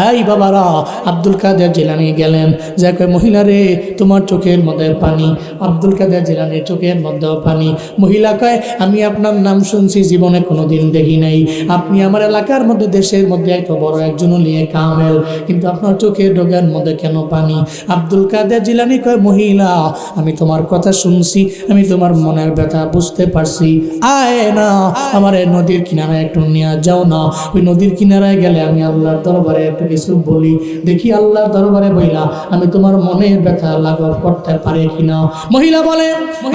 এই বাবারা, আব্দুল কাদের জিলানী গেলেন, যে কয় মহিলা রে তোমার চোখের মধ্যে পানি। আব্দুল কাদের জিলানীর চোখের মধ্যেও পানি। মহিলা কয় আমি আপনার নাম শুনছি, জীবনে কোনোদিন দেখি নাই। আপনি আমার এলাকার মধ্যে, দেশের মধ্যে এত বড় একজন নিয়ে কামেল, কিন্তু আপনার চোখের ডোগার মধ্যে কেন পানি? আব্দুল কাদের জিলানী কয় মহিলা, আমি তোমার কথা শুনছি, আমি তোমার মনের ব্যথা বুঝতে পারছি। আয় না, আমার এই নদীর কিনারায় একটু নিয়ে যাও না। ওই নদীর কিনারায় গেলে আমি আল্লাহর দরবারে একটু কিছু বলি, দেখি আল্লাহর দরবারে বইলা আমি তোমার মনের ব্যথা লাঘব করতে পারি কিনা। মহিলা বলে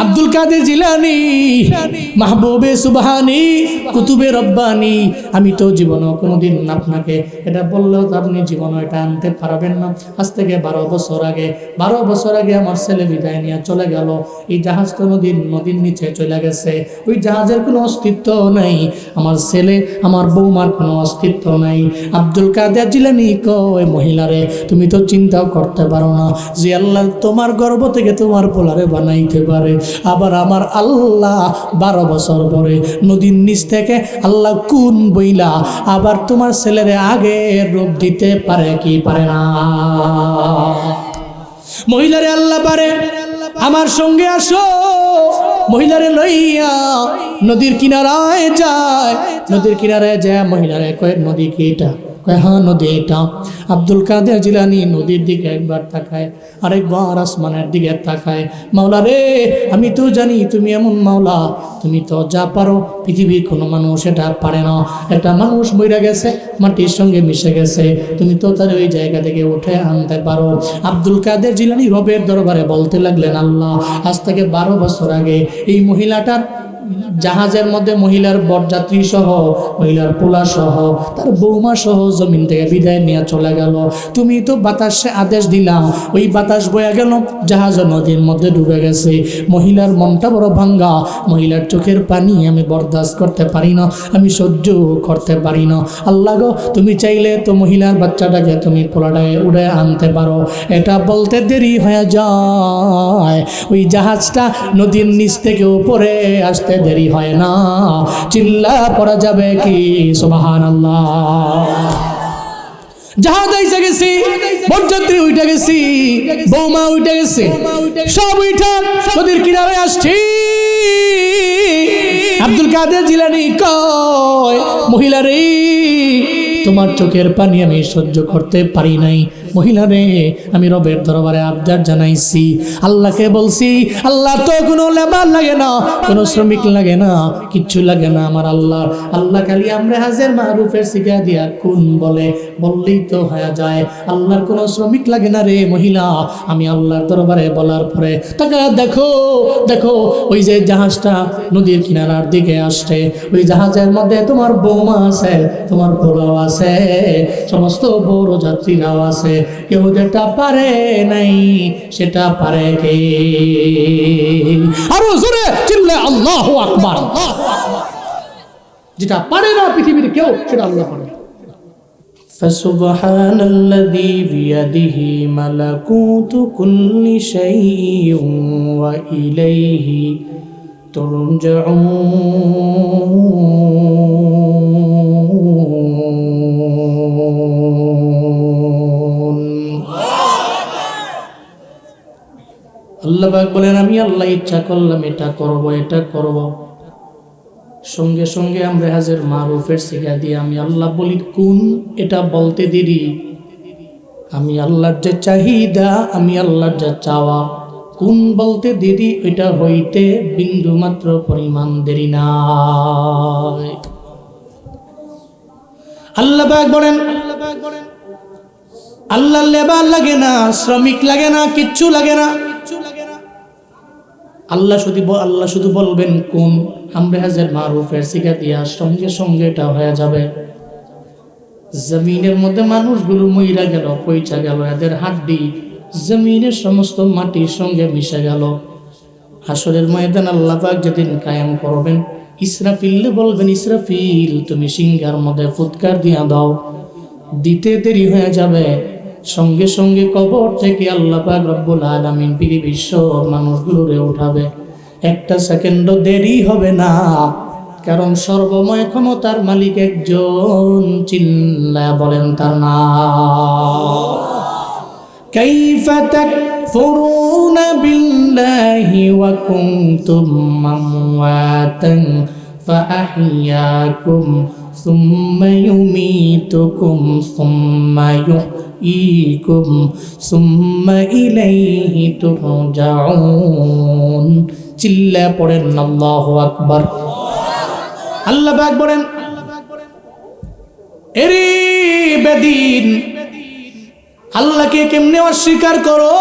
আব্দুল কাদের জিলানী মাহবুবে সুবহানি কুতুবে রব্বানি, আমি তো জীবনে কোনোদিন আপনাকে এটা বললেও তো আপনি জীবনে এটা আনতে পারবেন না। আজ থেকে 12 বছর আগে আমার ছেলে বিদায় নিয়ে চলে গেল। এই জাহাজ তো নদীর নিচে চলে গেছে, ওই জাহাজের কোনো অস্তিত্ব নাই। আমার ছেলে, আমার বৌমার কোনো অস্তিত্ব নাই। আব্দুল কাদের জিলানী কয় মহিলারে, তুমি তো চিন্তাও করতে পারো না যে আল্লাহ তোমার গর্ভ থেকে তোমার পোলারে বানাইতে পারে। আবার আমার আল্লাহ 12 বছর পরে নদীর নিচ থেকে আল্লাহ কোন বইলা আবার তোমার ছেলেরে আগে রূপ দিতে পারে কি পারে না? মহিলারে আল্লাহ পারে। আমার সঙ্গে আসো। মহিলারে লইয়া নদীর কিনারায় যায়। নদীর কিনারায় যায় মহিলারে কয় নদী কি এটা? কয় হ্যাঁ নদী এটা। আব্দুল কাদের জিলানী নদীর দিকে একবার তাকায়, আরেকবার আসমানের দিকে তাকায়। মাওলা রে, আমি তো জানি তুমি এমন মাওলা, তুমি তো যা পারো পৃথিবীর কোনো মানুষ এটা পারে না। একটা মানুষ মইরা গেছে, মাটির সঙ্গে মিশে গেছে, তুমি তো তার ওই জায়গা থেকে উঠে আনতে পারো। আব্দুল কাদের জিলানী রবের দরবারে বলতে লাগলেন, আল্লাহ, আজ থেকে 12 বছর আগে এই মহিলাটার জাহাজের মধ্যে মহিলার বরযাত্রী সহ, মহিলার পোলা সহ, তার বৌমা সহ জমিন থেকে বিদায় নিয়ে চলে গেল। তুমি তো বাতাসে আদেশ দিলাম, ওই বাতাস বয়ে গেল, জাহাজ নদীর মধ্যে ডুবে গেছে। মহিলার মনটা বড় ভাঙ্গা, মহিলার চোখের পানি আমি বরদাস্ত করতে পারি না, আমি সহ্য করতে পারি না। আল্লাহ গো, তুমি চাইলে তো মহিলার বাচ্চাটাকে তুমি পোলাটাকে উড়ে আনতে পারো। এটা বলতে দেরি হয়ে যায়, ওই জাহাজটা নদীর নিচ থেকে উপরে আসতে দেরি হয় না। চিল্লা পড়া যাবে কি সুবহানাল্লাহ। জাহাজ আইসা গেছি, বরযাত্রী উঠে গেছি, বৌমা উঠে গেছে, সব উঠা নদীর কিনারে আসছি। আব্দুল কাদের জিলানী কয় মহিলারে, তোমার চোখের পানি আমি সহ্য করতে পারি নাই। মহিলারে, আমি রবের দরবারে আবদার জানাইছি, আল্লাহকে বলছি, আল্লাহ তো কোনো লেবার লাগে না, কোনো শ্রমিক লাগে না, কিচ্ছু লাগে না আমার আল্লাহ। আল্লাহ খালি আমরা হাজের মারুফের শিখা দিয়া কোন বলে বললেই তো হয়ে যায়। আল্লাহর কোনো শ্রমিক লাগে না রে মহিলা। আমি আল্লাহর দরবারে বলার পরে তাকে দেখো দেখো, ওই যে জাহাজটা নদীর কিনারার দিকে আসছে, ওই জাহাজের মধ্যে তোমার বৌমা আছে, তোমার পোলাও আছে, সমস্ত বড় যাত্রীরাও আছে। কেউ যেটা পারে নাই সেটা পারে কে? আরো জোরে চিল্লা আল্লাহু আকবার। যেটা পারে না পৃথিবীর কেউ, সেটা আল্লাহ পারে। فسبحان الذي بيده ملكوت كل شيء وإليه ترجعون। আল্লাহ পাক বলেন, আমি আল্লাহ ইচ্ছা করলাম এটা করব, এটা করব। সঙ্গে সঙ্গে আমরা হাজের মারুফের শিখা দিয়ে আমি আল্লাহ বলি কোন, এটা বলতে দেরি। আমি আল্লাহর যে চাহিদা, আমি আল্লাহর যা চাওয়া, কোন বলতে দেরি, এটা হইতে বিন্দু মাত্র পরিমাণ দেরি নাই। আল্লাহ পাক বলেন, আল্লাহ লেবার লাগে না, শ্রমিক লাগে না, কিচ্ছু লাগে না। আল্লাহ শুধু বলবেন কোন, আমরা হাজার মারুফের শিখা দিয়া সঙ্গে সঙ্গে এটা হয়ে যাবে। জমিনের মধ্যে মানুষগুলো মইরা গেল, পয়সা গেল, এদের হাড্ডি জমিনের সমস্ত মাটির সঙ্গে মিশে গেল। হাসরের ময়দান আল্লাহ পাক যেদিন কায়েম করবেন, ইসরাফিলকে বলবেন, ইসরাফিল তুমি সিংহার মধ্যে ফুৎকার দিয়া দাও। দিতে দেরি হয়ে যাবে, সঙ্গে সঙ্গে কবর থেকে আল্লাহ পাক রব্বুল আলামিন পৃথিবীর সব মানুষগুলোরে উঠাবে। একটা সেকেন্ডও দেরি হবে না। কারণ সর্বময় ক্ষমতার মালিক একজন, চিল্লায়া বলেন তার নাম। কাইফা তাকফুরুনা বিল্লাহি ওয়া কুনতুম আমওয়াতান ফাআহইয়াকুম সুম্মা ইউমীতুকুম সুম্মা ইউহয়ীকুম সুম্মা ইলাইহি তুরজাউন। চিল্লায়া পড়েন আল্লাহু আকবার। আল্লাহ পাক বলেন, এরে বেদিন, আল্লাহকে কেমনে অস্বীকার করো,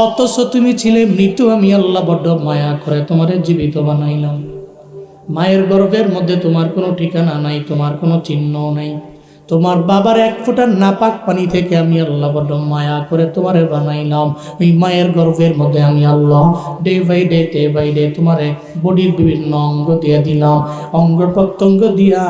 অথচ তুমি ছিলে মৃত। আমি আল্লাহ বড্ড মায়া করে তোমারে জীবিত বানাইলাম। মায়ের গর্ভের মধ্যে তোমার কোনো ঠিকানা নাই, তোমার কোনো চিহ্ন নাই। তোমার বাবার এক ফোঁটা নাপাক পানি থেকে আমি আল্লাহ বড্ড মায়া করে তোমারে বানাইলাম। ওই মায়ের গর্ভের মধ্যে আমি আল্লাহ ডে বাই ডে তোমারে বডির বিভিন্ন অঙ্গ দিয়ে দিলাম, অঙ্গ প্রত্যঙ্গ দিয়া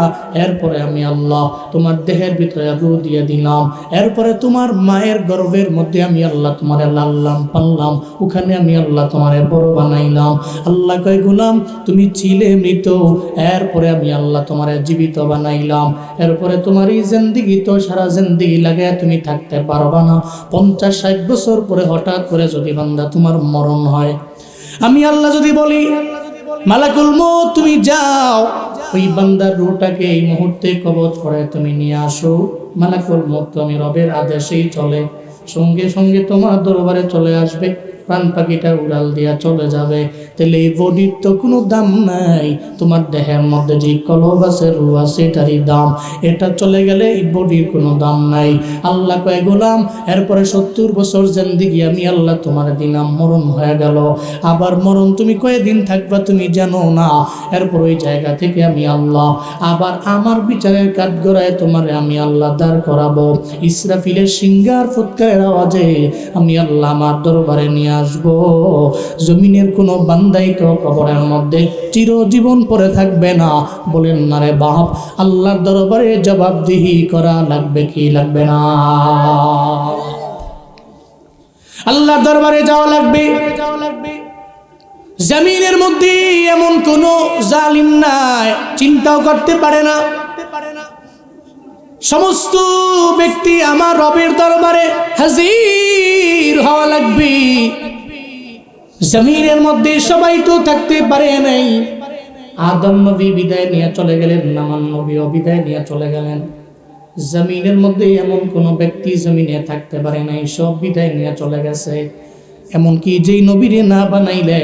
এরপরে আমি আল্লাহ তোমার দেহের ভিতরে রূহ দিয়ে দিলাম। এরপরে তোমার মায়ের গর্ভের মধ্যে আমি আল্লাহ তোমারে লাললাম পাললাম, ওখানে আমি আল্লাহ তোমারে বড় বানাইলাম। আল্লাহ কয়, গোলাম তুমি ছিলে মৃত, এরপরে আমি আল্লাহ তোমারে জীবিত বানাইলাম। এরপরে তোমার এই জিন্দেগি তো সারা জিন্দেগি লাগে তুমি থাকতে পারবা না। 50-60 বছর পরে হঠাৎ করে যদি বান্দা তোমার মরণ হয়, আমি আল্লাহ যদি বলি মালাকুল মউত তুমি যাও, ওই বান্দার রূহটাকে এই মুহূর্তে কবজ করে তুমি নিয়ে আসো। মালাকুল মউত তো আমি রবের আদেশেই চলে, সঙ্গে সঙ্গে তোমার দরবারে চলে আসবে, প্রাণ পাখিটা উড়াল দিয়া চলে যাবে। তাহলে এই বডির তো কোনো দাম নাই, তোমার দেহের মধ্যে যে কলব আছে, রূহ আছে, এটারই দাম। এটা চলে গেলে এই বডির কোনো দাম নাই। আল্লাহ কয়, গোলাম এরপরে 70 বছর জিন্দেগি আমি আল্লাহ তোমার দিলাম, মরণ হয়ে গেল। আবার মরণ তুমি কয়দিন থাকবা তুমি জানো না। এরপর ওই জায়গা থেকে আমি আল্লাহ আবার আমার বিচারের কাঠগড়ায় তোমারে আমি আল্লাহ দাঁড় করাবো। ইসরাফিলের সিংহার ফুৎকারের আওয়াজে আমি আল্লাহ আমার দরবারে নিয়ে আসবো। জমিনের কোনো বান্দাই তো কবরের মধ্যে চিরজীবন পড়ে থাকবে না। বলেন না রে বাপ, আল্লাহর দরবারে জবাবদিহি করা লাগবে কি লাগবে না? আল্লাহর দরবারে যাওয়া লাগবে। জমিনের মধ্যে এমন কোন জালিম নাই, চিন্তাও করতে পারে না। সমস্ত ব্যক্তি আমার রবের দরবারে হাজির হওয়া লাগবে। জমিনের মধ্যে সবাই তো থাকতে পারে নাই। আদম নবী বিদায় নিয়ে চলে গেলেন, নামান নবীও বিদায় নিয়ে চলে গেলেন। জমিনের মধ্যে এমন কোন ব্যক্তি জমিনে থাকতে পারে নাই, সব বিদায় নিয়ে চলে গেছে। এমনকি যেই নবীরে না বানাইলে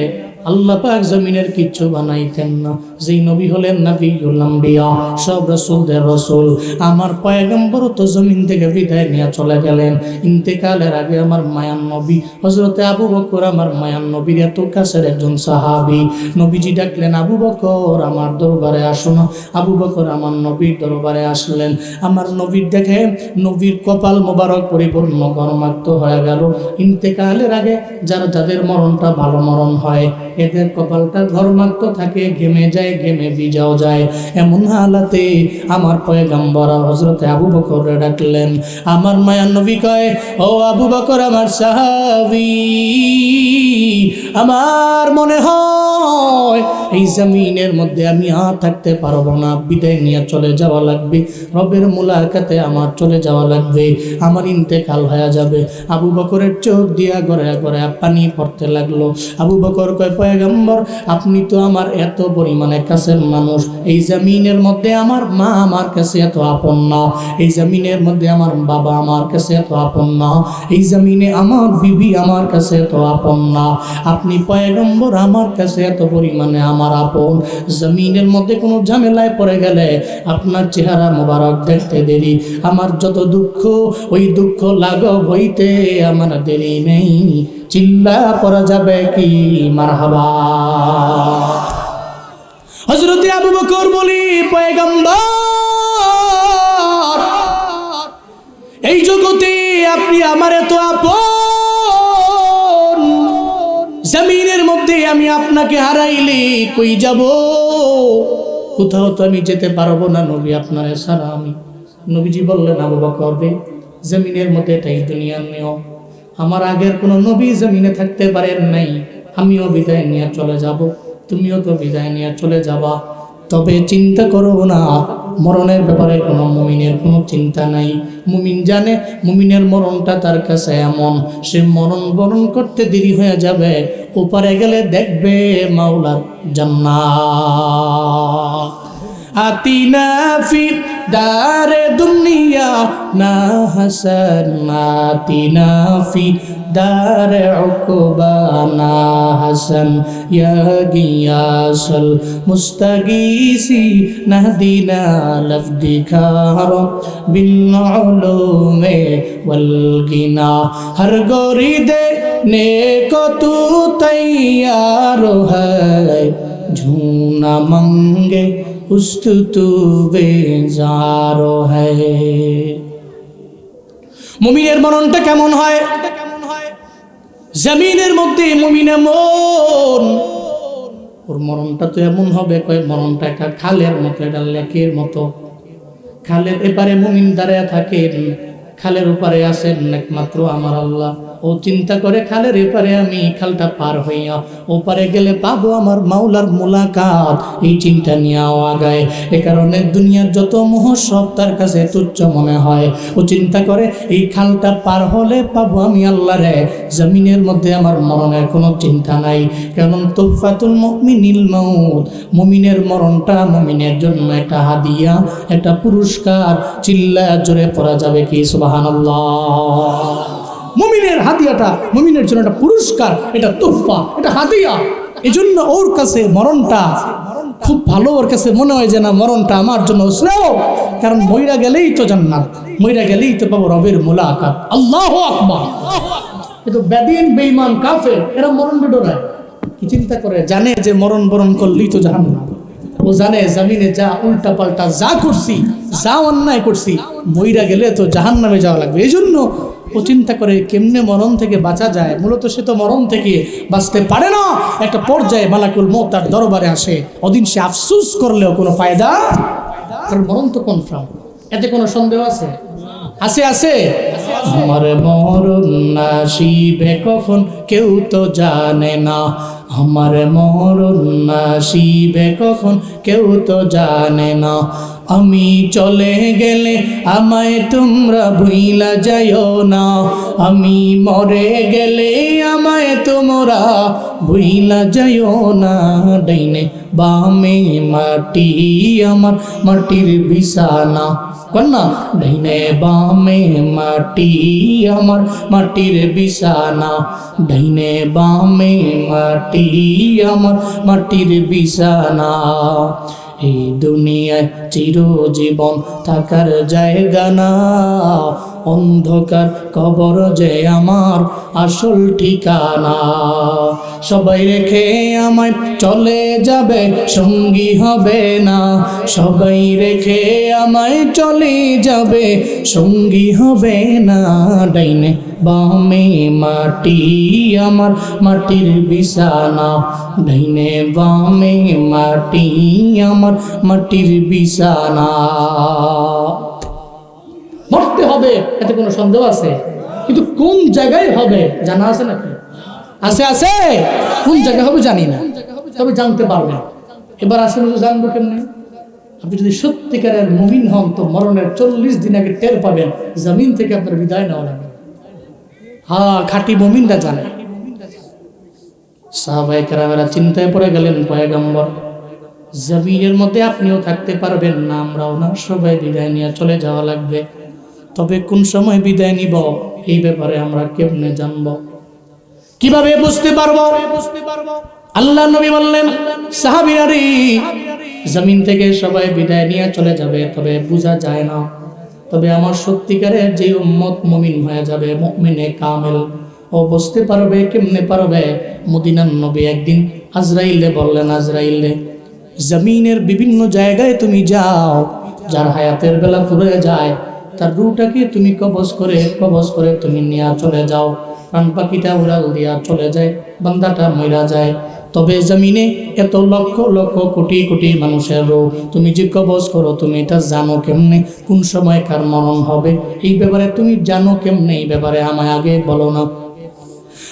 আল্লাহ পাক জমিনের কিচ্ছু বানাইতেন না। যেই নবী হলেন নবিয়ুল আম্বিয়া, সব রাসূলদের রাসূল। আমার পয়গম্বর তো জমিন থেকে বিদায় নিয়ে চলে গেলেন। ইন্তেকালের আগে আমার মায়ান নবী হযরতে আবু বকর, আমার মায়ান নবীর এত কাছের একজন সাহাবী, নবীজি ডাকলেন, আবু বকর আমার দরবারে আসো না। আবু বকর আমার নবীর দরবারে আসলেন। আমার নবীর দেখে নবীর কপাল মোবারক পরিপূর্ণ গরমাক্ত হয়ে গেল। ইন্তেকালের আগে যাদের মরণটা ভালো মরণ হয়, এদের কপালটা ঘর্মাক্ত থাকে, ঘেমে যায়, ঘেমে ভিজাও যায়। এমন হালাতে আমার পয়গম্বর হযরতে আবু বকর ডাকলেন। আমার মায়ার নবী কয়, ও আবু বকর আমার সাহাবী, আমার মনে হয় এই জমিনের মধ্যে আমি আর থাকতে পারবো না, বিদায় নিয়ে চলে যাওয়া লাগবে। রবের মুলাকাতে আমার চলে যাওয়া লাগবে, আমার ইন্তেকাল হয়ে যাবে। আবু বকরের চোখ দিয়া গড়ে গড়ে পানি পড়তে লাগলো। আবু বকর কয়, পয়গম্বর আপনি তো আমার এত পরিমাণে কাছের মানুষ, এই জমিনের মধ্যে আমার মা আমার কাছে এত আপন না, এই জমিনের মধ্যে আমার বাবা আমার কাছে এত আপন না, এই জমিনে আমার বিবি আমার কাছে এত আপন না, আপনি পয়গম্বর আমার কাছে এত পরিমাণে আমার আপন। জমিনের মধ্যে কোনো ঝামেলায় পড়ে গেলে আপনার চেহারা মোবারক দেখতে দেরি, আমার যত দুঃখ ওই দুঃখ লাঘব হইতে আমার দেরি নেই। চিল্লা পড়া যাবে কি মারহাবা। হযরতে আবু বকর বলি, পয়গম্বর এই জগতে আপনি আমার এত আপন, জমিনের মধ্যে আমি আপনাকে হারাইলে কই যাব? কোথাও তো আমি যেতে পারবো না নবী আপনারে ছাড়া। আমি নবীজি বললেন, আবু বকর রে, জমিনের মধ্যে এটাই দুনিয়ার নিয়ম। আমার আগের কোনো নবী জমিনে থাকতে পারেন নাই, আমিও বিদায় নিয়ে চলে যাব। তুমিও তো বিদায় নিয়ে চলে যাবা। তবে চিন্তা করো না, মরণের ব্যাপারে কোনো মুমিনের কোনো চিন্তা নাই। মুমিন জানে মুমিনের মরণটা তার কাছে এমন, সে মরণ বরণ করতে দেরি হয়ে যাবে, ওপারে গেলে দেখবে মাওলার জান্নাত। আতিনা ফি দারে দুনিয়া না হাসান, আতিনা ফি দারে উকবা না হাসান, ইয়া গিয়াসুল মুস্তাগীসি নাহদিনা লফদিকার বিল উলুমে ওয়াল গিনা। হর গোরি দে নেকো তু তৈয়ার হ্যায়, ঝুনা মঙ্গে উস্তু বেজারো হ্যায়। মুমিনের মরণটা কেমন হয়? জমিনের মধ্যে মুমিনের মন, ওর মরণটা তো এমন হবে, কয় মরণটা একটা খালের মতো, একটা লেকের মতো। খালের এপারে মুমিন দাঁড়ায় থাকেন, খালের ওপারে আছেন একমাত্র আমার আল্লাহ। ও চিন্তা করে খালের এপারে আমি খালটা পার হইয়া ওপারে গেলে পাবো আমার মাওলার মুলাকাত, এই চিন্তা নিয়ে আগায়। এ কারণে দুনিয়ার যত মোহ সব তার কাছে তুচ্ছ মনে হয়। ও চিন্তা করে এই খালটা পার হলে পাবো আমি আল্লাহরে। জমিনের মধ্যে আমার মরণের কোনো চিন্তা নাই, কারণ তুফাতুল মুমিনিল মাউত, মুমিনের মরণটা মুমিনের জন্য একটা হাদিয়া, একটা পুরস্কার। চিল্লা জোরে পড়া যাবে কি সুবহানাল্লাহ? মুমিনের হাদিয়াটা মুমিনের জন্য একটা পুরস্কার, এটা তোহফা, এটা হাদিয়া। এজন্য ওর কাছে মরণটা খুব ভালো, ওর কাছে মনে হয় যে না মরণটা আমার জন্য শ্রেয়, কারণ মইরা গেলেই তো জান্নাত, মইরা গেলেই তো পাবো রবের মুলাকাত। আল্লাহু আকবার। কিন্তু বেদিন বেঈমান কাফের এরা মরণ ডরায়, কি চিন্তা করে, জানে যে মরণ বরণ করলেই তো জাহান্নাম। ও জানে জমিনে যা উল্টা পাল্টা যা করছি, যা অন্যায় করছি, মইরা গেলে তো জাহান্নামে যাওয়া লাগবে। এই জন্য ও চিন্তা করে কেমনে মরণ থেকে বাঁচা যায়। মূলত সে তো মরণ থেকে বাঁচতে পারে না। একটা পর্যায়ে মালাকুল মউত তার দরবারে আসে, ওদিন সে আফসোস করলেও কোনো ফায়দা, কারণ মরণ তো কনফার্ম, এতে কোনো সন্দেহ আছে? আছে আছে। আমার মরণ নাসিবে কখন কেউ তো জানে না, আমার মরণ নাসিবে কখন কেউ তো জানে না। আমি চলে গেলে আমায় তোমরা ভুইলা যাইও না, আমি মরে গেলে আমায় তোমরা ভুইলা যাইও না। ডাইনে বামে মাটি আমার মাটির বিছানা, কন্যা ডাইনে বামে মাটি আমার মাটির বিছানা, ডাইনে বামে মাটি আমার মাটির বিছানা। এই দুনিয়ায় চিরজীবন থাকার জায়গা না, অন্ধকার কবর যে আমার আসল ঠিকানা। সবাই রেখে আমায় চলে যাবে, সঙ্গী হবে না, সবাই রেখে আমায় চলে যাবে, সঙ্গী হবে না। ডাইনে বামে মাটি আমার মাটির বিছানা, ডাইনে বামে মাটি আমার মাটির বিছানা। মরতে হবে, এতে কোনো সন্দেহ আছে? কিন্তু কোন জায়গায় হবে জানা আছে নাকি? আছে আছে। কোন জায়গায় হবে জানি না, তবে জানতে পারবেন। এবার আসলে জানবো কেমনে? আপনি যদি সত্যিকারের মুমিন হন তো মরণের 40 দিন আগে টের পাবেন, জমিন থেকে আপনার বিদায় নেওয়া লাগবে। হ্যাঁ, খাঁটি মুমিনরা জানে। সাহাবায়ে কেরামেরা চিন্তায় পড়ে গেলেন, পয়গম্বর জমিনের মধ্যে আপনিও থাকতে পারবেন না, আমরাও না, সবাই বিদায় নিয়ে চলে যাওয়া লাগবে। তবে কোন সময় বিদায় নিব এই ব্যাপারে আমরা কেমনে জানবো, কিভাবে বুঝতে পারবো? আল্লাহ নবী বললেন, সাহাবীরা রে, জমিন থেকে সবাই বিদায় নিয়ে চলে যাবে, তবে বোঝা যায় না। তবে আমার সত্যিকারের যে উম্মত মুমিন হয়ে যাবে, মুমিনে কামেল, ও বুঝতে পারবে। কেমনে পারবে? মদিনার নবী একদিন আজরাইলে বললেন, আজরাইলে জমিনের বিভিন্ন জায়গায় তুমি যাও, যার হায়াতের বেলা ফুরে যায় তার রুটাকে তুমি কবজ করে তুমি নিয়ে চলে যাও। প্রাণ পাখিটা উড়াল দিয়া চলে যায়, বান্দাটা মইরা যায়। তবে জমিনে এত লক্ষ লক্ষ কোটি কোটি মানুষের রূহ তুমি যে কবজ করো, তুমি এটা জানো কেমনে? কোন সময় কার মরণ হবে এই ব্যাপারে তুমি জানো কেমনে? এই ব্যাপারে আমায় আগে বলো না।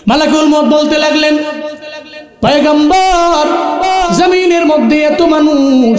মালাকুল মউত বলতে লাগলেন, পয়গম্বর, জমিনের মধ্যে এত মানুষ,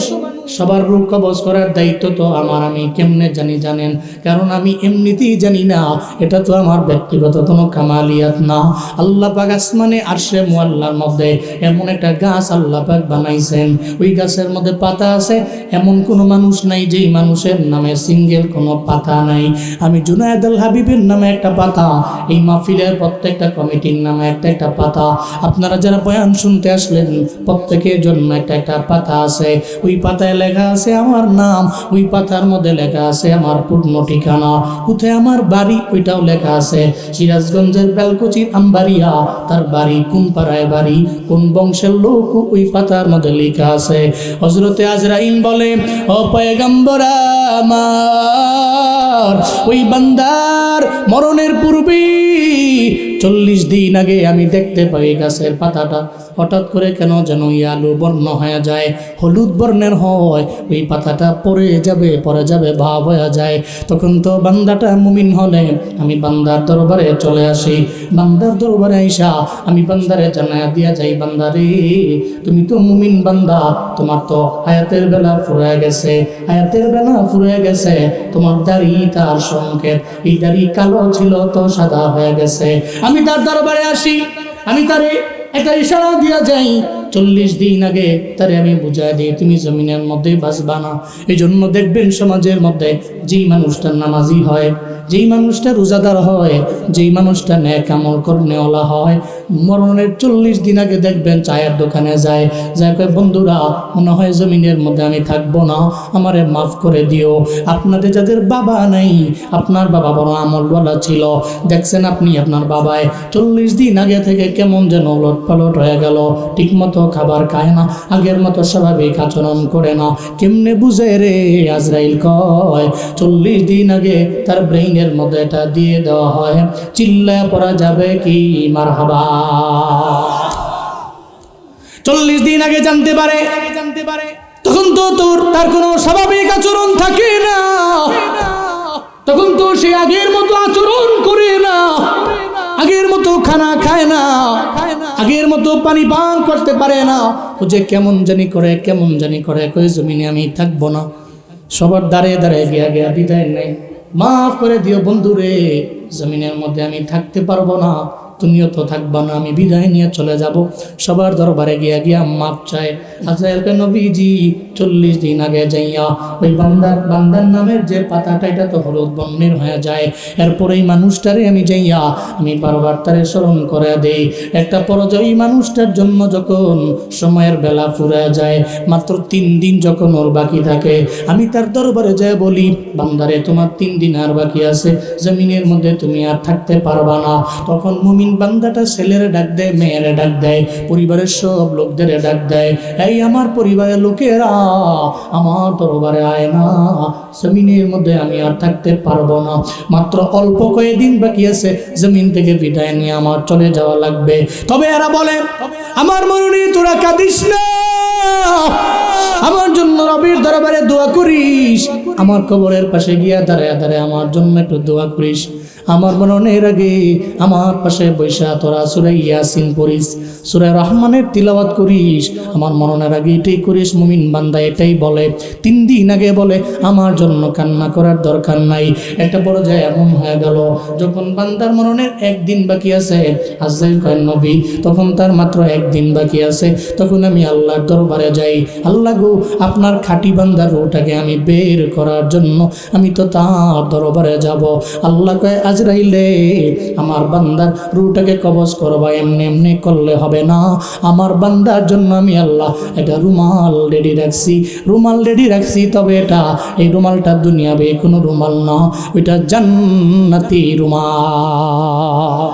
সবার রূহ কবজ করার দায়িত্ব তো আমার। আমি কেমনে জানি জানেন? কারণ আমি এমনিতেই জানি না, এটা তো আমার ব্যক্তিগত কোনো কামালিয়াত না। আল্লাহ পাক আসমানে আরশে মুআল্লার মধ্যে এমন একটা গাছ আল্লাহ পাক বানাইছেন, ওই গাছের মধ্যে পাতা আছে, এমন কোনো মানুষ নাই যেই মানুষের নামে সিঙ্গেল কোনো পাতা নাই। আমি জুনায়েদ আল হাবিবের নামে একটা পাতা, এই মাহফিলের প্রত্যেকটা কমিটির নামে একটা একটা পাতা, আপনারা যারা বয়ান শুনতে আসলেন প্রত্যেকের জন্য একটা একটা পাতা আছে। ওই পাতায় লেখা আছে আমার নাম, ওই পাতার মধ্যে লেখা আছে আমার পূর্ণ ঠিকানা, কোথায় আমার বাড়ি ওইটাও লেখা আছে। সিরাজগঞ্জের বেলকুচির আমবাড়িয়া, তার বাড়ি কোন পাড়ায় বাড়ি, কোন বংশের লোক, ওই পাতার মধ্যে লেখা আছে। হযরতে আজরাইল বলে, ও পয়গম্বর আমার, ওই বান্দার মরণের পূর্বে 40 দিন আগে আমি দেখতে পাই গাছের পাতাটা হঠাৎ করে কেন যেন আলু বর্ণ হয়ে যায়, হলুদ বর্ণের হয়। ওই পাতাটা পরে যাবে ভাব হয়ে যায়। তখন তো বান্দাটা মুমিন হলে আমি বান্দার দরবারে চলে আসি। বান্দার দরবারে আইসা আমি বান্দারে জানায়া দিয়া যাই, বান্দারে তুমি তো মুমিন বান্দা, তোমার তো হায়াতের বেলা ফুরায় গেছে, হায়াতের বেলা ফুরায় গেছে। তোমার দাড়ি তার সংকেত, এই দাড়ি কালো ছিল তো সাদা হয়ে গেছে। আমি তার দরবারে আসি, আমি তারে একটা ইশারা দিয়া যাই। 40 দিন আগে তারে আমি বুঝাই দিই, তুমি জমিনের মধ্যে বাঁচবা না। এই জন্য দেখবেন সমাজের মধ্যে যেই মানুষটা নামাজি হয়, যেই মানুষটা রোজাদার হয়, যেই মানুষটা নেক আমল করনেওয়ালা হয়, মরণের 40 দিন আগে দেখবেন চায়ের দোকানে যায়, কয় বন্ধুরা মনে হয় জমিনের মধ্যে আমি থাকবো না, আমারে মাফ করে দিও। আপনাদের যাদের বাবা নাই, আপনার বাবা বড় আমলওয়ালা ছিল, দেখছেন আপনি আপনার বাবায় 40 দিন আগে থেকে কেমন যেন লটপালট হয়ে গেল, ঠিকমতো খাবার খায় না, আগের মতো স্বাভাবিক আচরণ করে না। কেমনে বুঝে রে? আজরাইল কয় 40 দিন আগে তার ব্রেইনের মধ্যে এটা দিয়ে দেওয়া হয়, চিল্লায় পড়া যাবে কি মারহাবা। 40 দিন আগে জানতে পারে, তখন তো তার কোনো স্বাভাবিক আচরণ থাকে না, তখন তো সে আগের মতো আচরণ করে না, আগের মতো খানা খায় না, আগের মতো পানি পান করতে পারে না। ও যে কেমন জানি করে কই জমিনে আমি থাকবো না। সবার দাঁড়িয়ে গিয়া বিদায় নেই, মাফ করে দিও বন্ধুরে, জমিনের মধ্যে আমি থাকতে পারবো না, তুমিও তো থাকবা না, আমি বিদায় নিয়ে চলে যাব। সবার দরবারে গিয়া মাফ চায়। আজরাইলকে নবীজি 40 দিন আগে যাইয়া ওই বান্দার নামের যে পাতাটা এটা তো হলুদ বর্ণের হয়ে যায়। এরপরে এই মানুষটারে আমি যাইয়া আমি বারবার তারে স্মরণ করে দেই। একটা পরাজয়ী মানুষটার জন্য যখন সময়ের বেলা ফুরে যায়, মাত্র 3 দিন যখন ওর বাকি থাকে, আমি তার দরবারে যাই বলি, বান্দারে তোমার 3 দিন আর বাকি আছে, জমিনের মধ্যে তুমি আর থাকতে পারবা না। তখন মুমিন বান্দাটা ছেলেরে ডাক দেয়, মেয়েরে ডাক দেয়, পরিবারের সব লোকদের ডাক দেয়, এই আমার পরিবারের লোকেরা আমার দরবারে আয় না, জমিনের মধ্যে আমি আর থাকতে পারবো না, মাত্র অল্প কয়েকদিন বাকি আছে, জমিন থেকে বিদায় নিয়ে আমার চলে যাওয়া লাগবে। তবে এরা বলে, আমার মরণে তোরা কাঁদিস না, আমার জন্য রবের দরবারে দোয়া করিস, আমার কবরের পাশে গিয়া দাঁড়ায় আমার জন্য একটু দোয়া করিস, আমার মরণের আগে আমার পাশে বৈশা তোরা সূরা ইয়াসিন পড়িস, সূরা রহমানের তিলাওয়াত করিস, আমার মরণের আগে এটাই করিস। মুমিন বান্দা এটাই বলে। 3 দিন আগে বলে আমার জন্য কান্না করার দরকার নাই। একটা পর্যায়ে এমন হয়ে গেল, যখন বান্দার মরণের 1 দিন বাকি আছে, আজরাইল কয় নবী তখন তার মাত্র 1 দিন বাকি আছে, তখন আমি আল্লাহর দরবারে যাই, আল্লাহ গো আপনার খাঁটি বান্দার রূহটাকে আমি বের করার জন্য আমি তো তার দরবারে যাব। আল্লাহ কয় আজরাইলে আমার বান্দার রূহটাকে কবজ করবা, এমনি এমনি করলে হবে না, আমার বান্দার জন্য আমি আল্লাহ একটা রুমাল রেডি রাখছি, তবে এই রুমালটা দুনিয়াবে কোনো রুমাল না, ওইটা জান্নাতি রুমাল,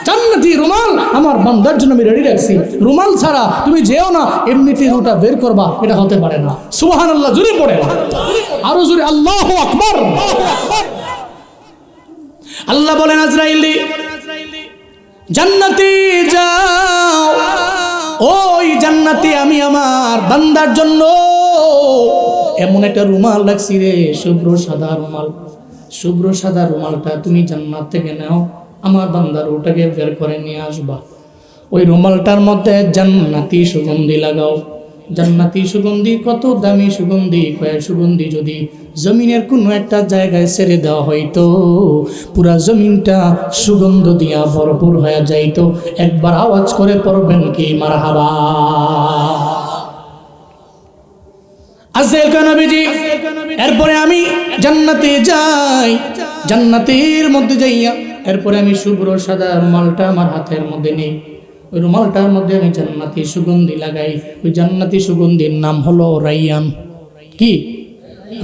জান্নাতি রুমাল আমার বান্দার জন্য আমি রেডি রাখছি। রুমাল ছাড়া তুমি যেও না, এমনিতে রুটা বের করবা, এটা হতে পারে না। সুবহানাল্লাহ জোরে পড়ে, আরো জোরে আল্লাহু আকবার। আল্লাহ বলেন আজরাইল জান্নাতে যাও, ওই জান্নাতে আমি আমার বান্দার জন্য এমন একটা রুমাল রাখছি রে, শুভ্র সাদা রুমালটা তুমি জান্নাত থেকে নাও, আমার বান্দার ওটাকে বের করে নিয়ে আসবা। ওই রুমালটার মধ্যে জান্নাতি সুগন্ধি লাগাও। জান্নাতি সুগন্ধি কত দামি সুগন্ধি, কয়েক সুগন্ধি যদি জমিনের কোনো একটা জায়গায় ছেড়ে দেওয়া হইতো পুরা জমিনটা সুগন্ধ দিয়া ভরপুর হয়ে যাইতো। একবার আওয়াজ করে পড়বেন কি মারহাবা। এরপরে আমি জান্নাতে যাই, জান্নাতের মধ্যে যাইয়া এরপরে আমি শুভ্র সাদা রুমালটা আমার হাতের মধ্যে নেই, ওই রুমালটার মধ্যে আমি জান্নাতি সুগন্ধি লাগাই। ওই জান্নাতি সুগন্ধির নাম হলো রাইয়ান। কি?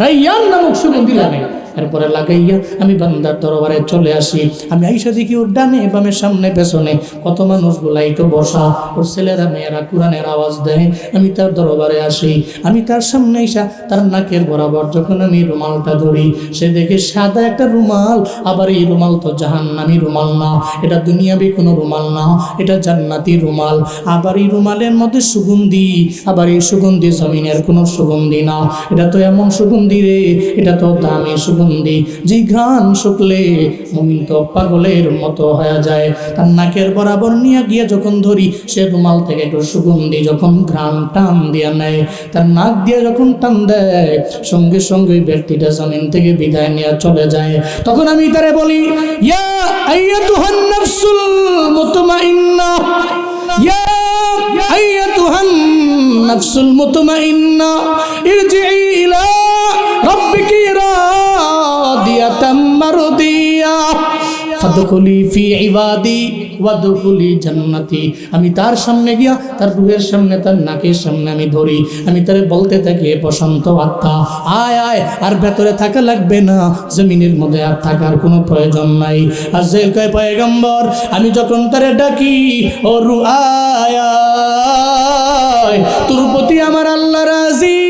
রাইয়ান নামক সুগন্ধি লাগাই। এরপরে লাগাইয়া আমি বান্দার দরবারে চলে আসি। আমি আইসা দেখি ওর ডানে বামে সামনে পেছনে কত মানুষ গুলাইতো বসা, ওর ছেলেরা মেয়েরা কোরআনের আওয়াজ দেয়। আমি তার দরবারে আসি, আমি তার সামনে আইসা তার নাকের বরাবর যখন আমি রুমালটা ধরি, সে দেখে সাদা একটা রুমাল। আবার এই রুমাল তো জাহান্নামী রুমাল না, এটা দুনিয়াবি কোনো রুমাল না, এটা জান্নাতি রুমাল। আবার এই রুমালের মধ্যে সুগন্ধি, আবার এই সুগন্ধি জমিনের কোনো সুগন্ধি না, এটা তো এমন সুগন্ধি রে, এটা তো দামি সুগন্ধি, যে ঘ্রাণ শুকলে মুমিন তো পাগলের মতো হয়ে যায়। তার নাকের বরাবর নিয়ে গিয়ে যখন ধরি, সে রুমাল থেকে একটু সুগন্ধি যখন ঘ্রাণ টান দিয়ে নেয়, তার নাক দিয়ে যখন টান দেয়, সঙ্গে সঙ্গে ব্যক্তিটা জমিন থেকে বিদায় নিয়ে চলে যায়। তখন আমি তারে বলি, ইয়া আইয়াতুহান নাফসুল মুতমাইন্না, ইয়া আইয়াতুহান নাফসুল মুতমাইন্না, ইরজিই ইলা রাব্বিকি রাদিয়াতাম মারদিয়া ফাদখুলি ফি ইবাদি ওয়াদখুলি জান্নাতি। আমি তার সামনে গিয়া তার রূহের সামনে, তার নাকের সামনে আমি ধরি, আমি তারে বলতে থাকি, বসন্ত আত্মা আয় আয়, আর ভেতরে থাকা লাগবে না, জমিনের মধ্যে আর থাকার কোনো প্রয়োজন নাই। আর জেল কয় পয়গম্বর, আমি যখন তারে ডাকি, ও রূহ আয় আয়, তোর প্রতি আমার আল্লাহ রাজি,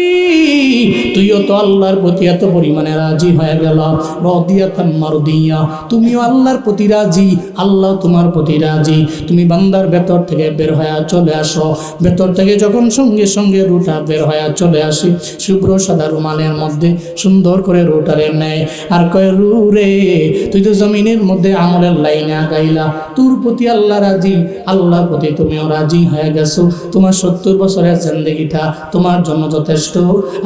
তুইও তো আল্লাহর প্রতি এত পরিমাণে রাজি হয়ে গেল। রাদিয়াতাম মারদিয়া, তুমিও আল্লাহর প্রতি রাজি, আল্লাহ তোমার প্রতি রাজি। তুমি বান্দার ভেতর থেকে বের হয়ে চলে আসো। ভেতর থেকে যখন সঙ্গে সঙ্গে রুটা বের হয়ে চলে আসি, শুভ্র সাদা রুমালের মধ্যে সুন্দর করে রুটারে নেয় আর কয়, রু রে, তুই তো জমিনের মধ্যে আমলের লাইনে আগাইলা, তোর প্রতি আল্লাহ রাজি, আল্লাহর প্রতি তুমিও রাজি হয়ে গেছো। তোমার 70 বছরের জিন্দেগিটা তোমার জন্য যথেষ্ট,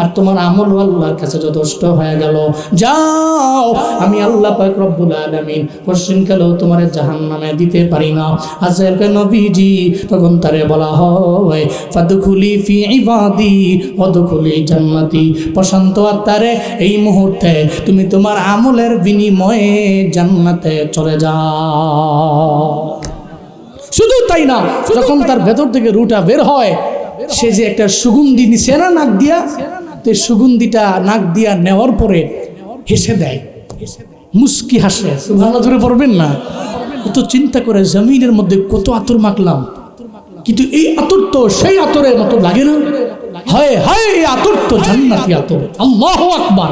আর তোমার আমল আল্লাহর কাছে যথেষ্ট হয়ে গেল। যাও, আমি আল্লাহ পাক রব্বুল আলামিন পশ্চিমকালেও তোমার জাহান্নামে দিতে পারি না। আজরাইল নবীজি তখন তারে বলা হয়, ফাদখুলি ফি ইবাদি ওয়াদখুলি জান্নাতি, প্রশান্ত আত্মারে এই মুহূর্তে তুমি তোমার আমলের বিনিময়ে জান্নাতে চলে যাও। শুধু তাই না, যখন তার ভেতর থেকে রুটা বের হয়, সে যে একটা সুগন্ধি নিছে না নাক দিয়া, তো সুগন্ধিটা নাক দিয়া নেওয়ার পরে হেসে দেয়, মুস্কি হাসে। সুবহানাল্লাহ জোরে পড়বেন না? তো চিন্তা করে জমিনের মধ্যে কত আতর মাখলাম, কিন্তু এই আতর তো সেই আতরের মতো লাগে না। হায় হায়, এই আতর তো জান্নাতি আতর। আল্লাহু আকবার।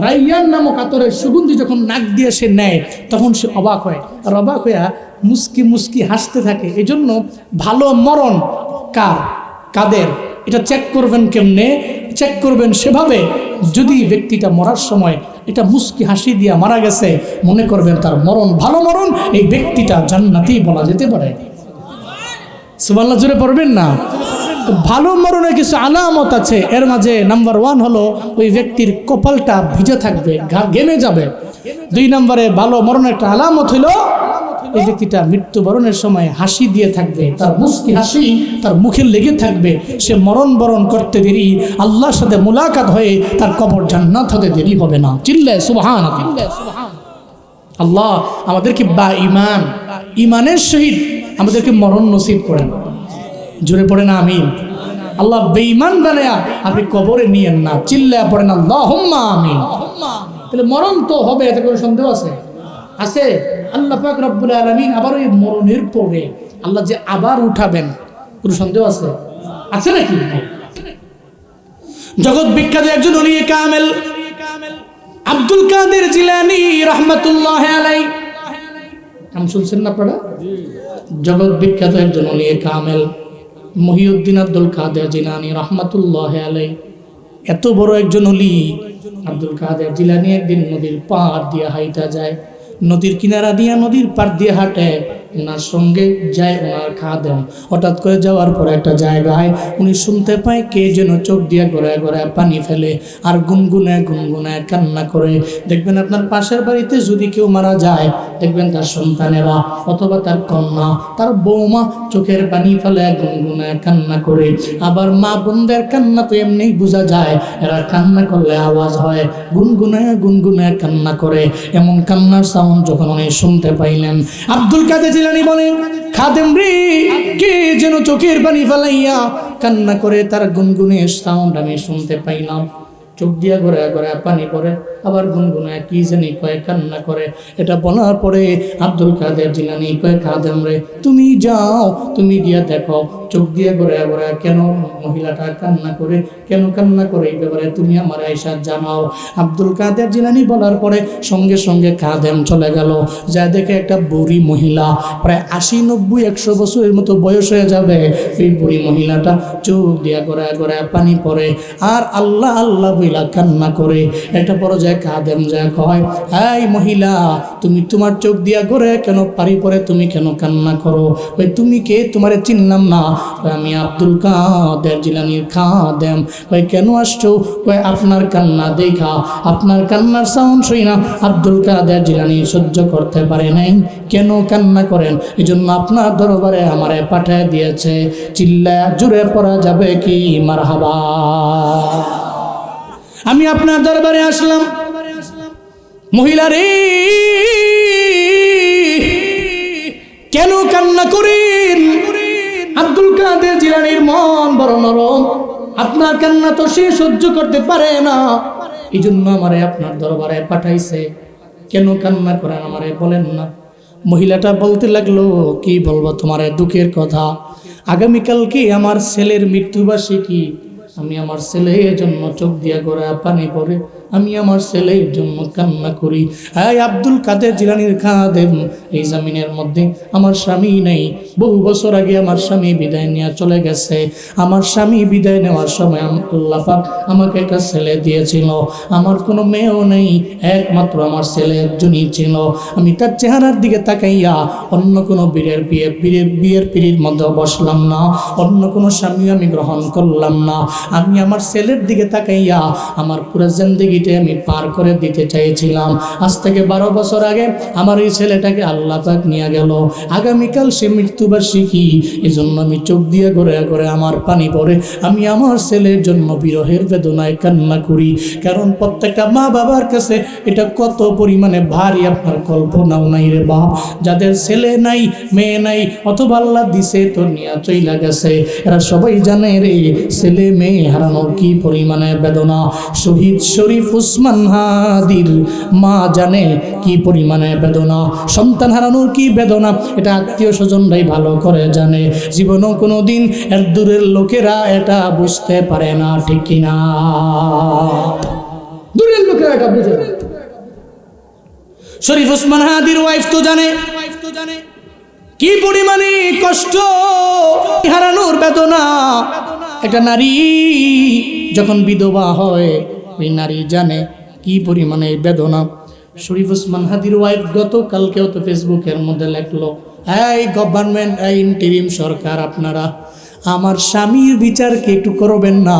রাইয়ান নামক আতরের সুগন্ধি যখন নাক দিয়ে সে নেয়, তখন সে অবাক হয়, আর অবাক হইয়া মুস্কি মুস্কি হাসতে থাকে। এই জন্য ভালো মরণ কাদের এটা চেক করবেন কেমনে? চেক করবেন সেভাবে, যদি ব্যক্তিটা মরার সময় এটা মুস্কি হাসি দিয়া মারা গেছে, মনে করবেন তার মরণ ভালো মরণ, এই ব্যক্তিটা জান্নাতি বলা যেতে পারে। সুবহানাল্লাহ জোরে পড়বেন না? ভালো মরণের কিছু আলামত আছে, এর মাঝে নাম্বার 1 হলো ওই ব্যক্তির কপালটা ভিজে থাকবে, ঘেমে যাবে। 2 নম্বরে ভালো মরণের একটা আলামত হলো এই ব্যক্তিটা মৃত্যুবরণের সময় হাসি দিয়ে থাকবে, তার মুস্কি হাসি তার মুখে লেগে থাকবে। সে মরণ বরণ করতে দেরি আল্লাহর সাথে মুলাকাত হয়ে তার কবর জান্নাত হতে দেরি হবে না। চিল্লায় সুবহানাল্লাহ। আল্লাহ আমাদেরকে বা ইমানের সহিত আমাদেরকে মরণ নসিব করেন। জোরে পড়েন আমিন। আল্লাহ বেঈমান বানায়া আপনি কবরে নিয়েন না। চিল্লায় পড়েন আল্লাহুম্মা আমিন। তাহলে মরণ তো হবে, এতে কোনো সন্দেহ আছে? আছে। আল্লাহ পাক রব্বুল আলামিন আবার ওই মরণের পরে আল্লাহ যে আবার উঠাবেন, কোনো সন্দেহ আছে? আছে নাকি? জগৎ বিখ্যাত একজন ওলি কামেল আব্দুল কাদের জিলানী রাহমাতুল্লাহি আলাইহি, নাম শুনছেন না আপনারা? জগৎ বিখ্যাত একজন ওলি কামেল মহিউদ্দিন আব্দুল কাদের জিলানী রাহমাতুল্লাহি আলাইহি। এত বড় একজন ওলি আব্দুল কাদের জিলানী একদিন নদীর পাড় দিয়ে হাইটা যায়, নদীর কিনারা দিয়া নদীর পাড় দিয়ে হাঁটে। ওনার সঙ্গে যায় ওনার খাদেম। হঠাৎ করে যাওয়ার পরে একটা জায়গায় উনি শুনতে পায় কে যেন চোখ দিয়ে গড়ায় গড়ায় পানি ফেলে আর গুনগুনায় গুনগুনায় কান্না করে। দেখবেন আপনার পাশের বাড়িতে যদি কেউ মারা যায়, দেখবেন তার সন্তানেরা অথবা তার কন্যা, তার বৌমা চোখের পানি ফেলে গুনগুনায় কান্না করে। আবার মা বোনদের কান্না তো এমনি বোঝা যায়, এরা কান্না করলে আওয়াজ হয়, গুনগুনায় কান্না করে। এমন কান্নার সাউন্ড যখন উনি শুনতে পাইলেন, আব্দুল কাদের জিলানী বলেন, খাদেম রে, কে যেন চোখের পানি ফেলাইয়া কান্না করে, তার গুনগুনের সাউন্ড আমি শুনতে পাইলাম। চোখ দিয়া ঘোরা ঘোরা পানি পড়ে, আবার গুনগুনায় কি জানি কয়ে কান্না করে। এটা বলার পরে আব্দুল কাদের জিলানী কয়ে, খাদেম রে, তুমি যাও, তুমি গিয়া দেখো চোখ দিয়ে ঘোরা ঘোরা কেন মহিলাটা কান্না করে, কেন কান্না করে, এই ব্যাপারে তুমি আমার আয়েশা জানাও। আব্দুল কাদের জিলানী বলার পরে সঙ্গে সঙ্গে খাদেম চলে গেল, যা দেখে একটা বুড়ি মহিলা, প্রায় 80, 90, 100 বছরের মতো বয়স হয়ে যাবে। এই বুড়ি মহিলাটা চোখ দিয়া ঘোরা ঘোরা পানি পড়ে আর আল্লাহ আল্লাহ বইলা কান্না করে। একটা পর্যায়ে খাদেম যা কয়, এই মহিলা, তুমি তোমার চোখ দিয়া ঘোরে কেন পানি পড়ে, তুমি কেন কান্না করো? ওই তুমি কে? তোমারে চিনলাম না। আমি আব্দুল কাদের জিলানীর খাদেম। ওই কেন আসছো? ওই আপনার কান্না দেখা, আপনার কান্নার সাউন্ড শুই না আব্দুল কাদের জিলানী সহ্য করতে পারে নাই। কেন কান্না করেন? এই জন্য আপনার দরবারে আমারে পাঠিয়ে দিয়েছে। চিল্লায়া জুড়ে পড়া যাবে কি মারহাবা? আমি আপনার দরবারে আসলাম, মহিলা রে, কেন কান্না করেন? আব্দুল কাদের জিলানীর মন বড় নরম, আপনার কান্না তো সে সহ্য করতে পারে না, এই জন্য আমারে আপনার দরবারে পাঠাইছে। কেন কান্না করেন আমারে বলেন না। মহিলাটা বলতে লাগলো, কি বলবো তোমারে দুঃখের কথা, আগামীকালকে আমার ছেলের মৃত্যুবার্ষিকী। আমি আমার ছেলের জন্য চোখ দিয়া গোড়া পানি পড়ে, আমি আমার ছেলের জন্য কান্না করি। এই আব্দুল কাদের জিলানীর খাদেম, এই জমিনের মধ্যে আমার স্বামী নেই। বহু বছর আগে আমার স্বামী বিদায় নিয়ে চলে গেছে। আমার স্বামী বিদায় নেওয়ার সময় আল্লাহ পাক আমাকে একটা ছেলে দিয়েছিল। আমার কোনো মেয়েও নেই, একমাত্র আমার ছেলে একজনই ছিল। আমি তার চেহারার দিকে তাকাইয়া অন্য কোনো বিয়ের পিড়ির মধ্যে বসলাম না, অন্য কোনো স্বামী আমি গ্রহণ করলাম না। আমি আমার ছেলের দিকে তাকাইয়া আমার পুরো জিন্দেগিটা আমি পার করে দিতে চাইছিলাম। আজ থেকে 12 বছর আগে আমার এই ছেলেটাকে আল্লাহ পাক নিয়ে গেল। আগামীকাল সে মৃত্যুবার্ষিকী, এই জন্য আমি চোখ দিয়ে ঘরে ঘরে আমার পানি পড়ে, আমি আমার ছেলের জন্য বিরহের বেদনায় কান্না করি। কারণ প্রত্যেকটা মা বাবার কাছে এটা কত পরিমাণে ভারী, আপনার কল্পনাও নাই রে বাপ। যাদের ছেলে নাই, মেয়ে নাই, অথবা আল্লাহ দিছে তো নিয়ে চইলা গেছে, এরা সবাই জানে রে ছেলে মেয়ে হারানোর কি পরিমাণে বেদনা। শহীদ শরীফ উসমান হাদির মা জানে কি পরিমাণে বেদনা, সন্তান হারানোর কি বেদনা, এটা আত্মীয় স্বজনরাই ভালো করে জানে। জীবনও কোনো দিন এর দূরের লোকেরা এটা বুঝতে পারে না, ঠিক কিনা? দূরের লোকেরা এটা বুঝে না। শরীফ উসমান হাদির ওয়াইফ তো জানে কি পরিমাণে কষ্ট, হারানোর বেদনা। একটা নারী যখন বিধবা হয়, ওই নারী জানে কি পরিমাণে বেদনা। শরীফ উসমান হাদির ওয়াইফ গতকালকেও তো ফেসবুকের মধ্যে লেখলো, এই গভর্নমেন্ট, এই ইন্টারিম সরকার, আপনারা আমার স্বামীর বিচারকে একটু করবেন না।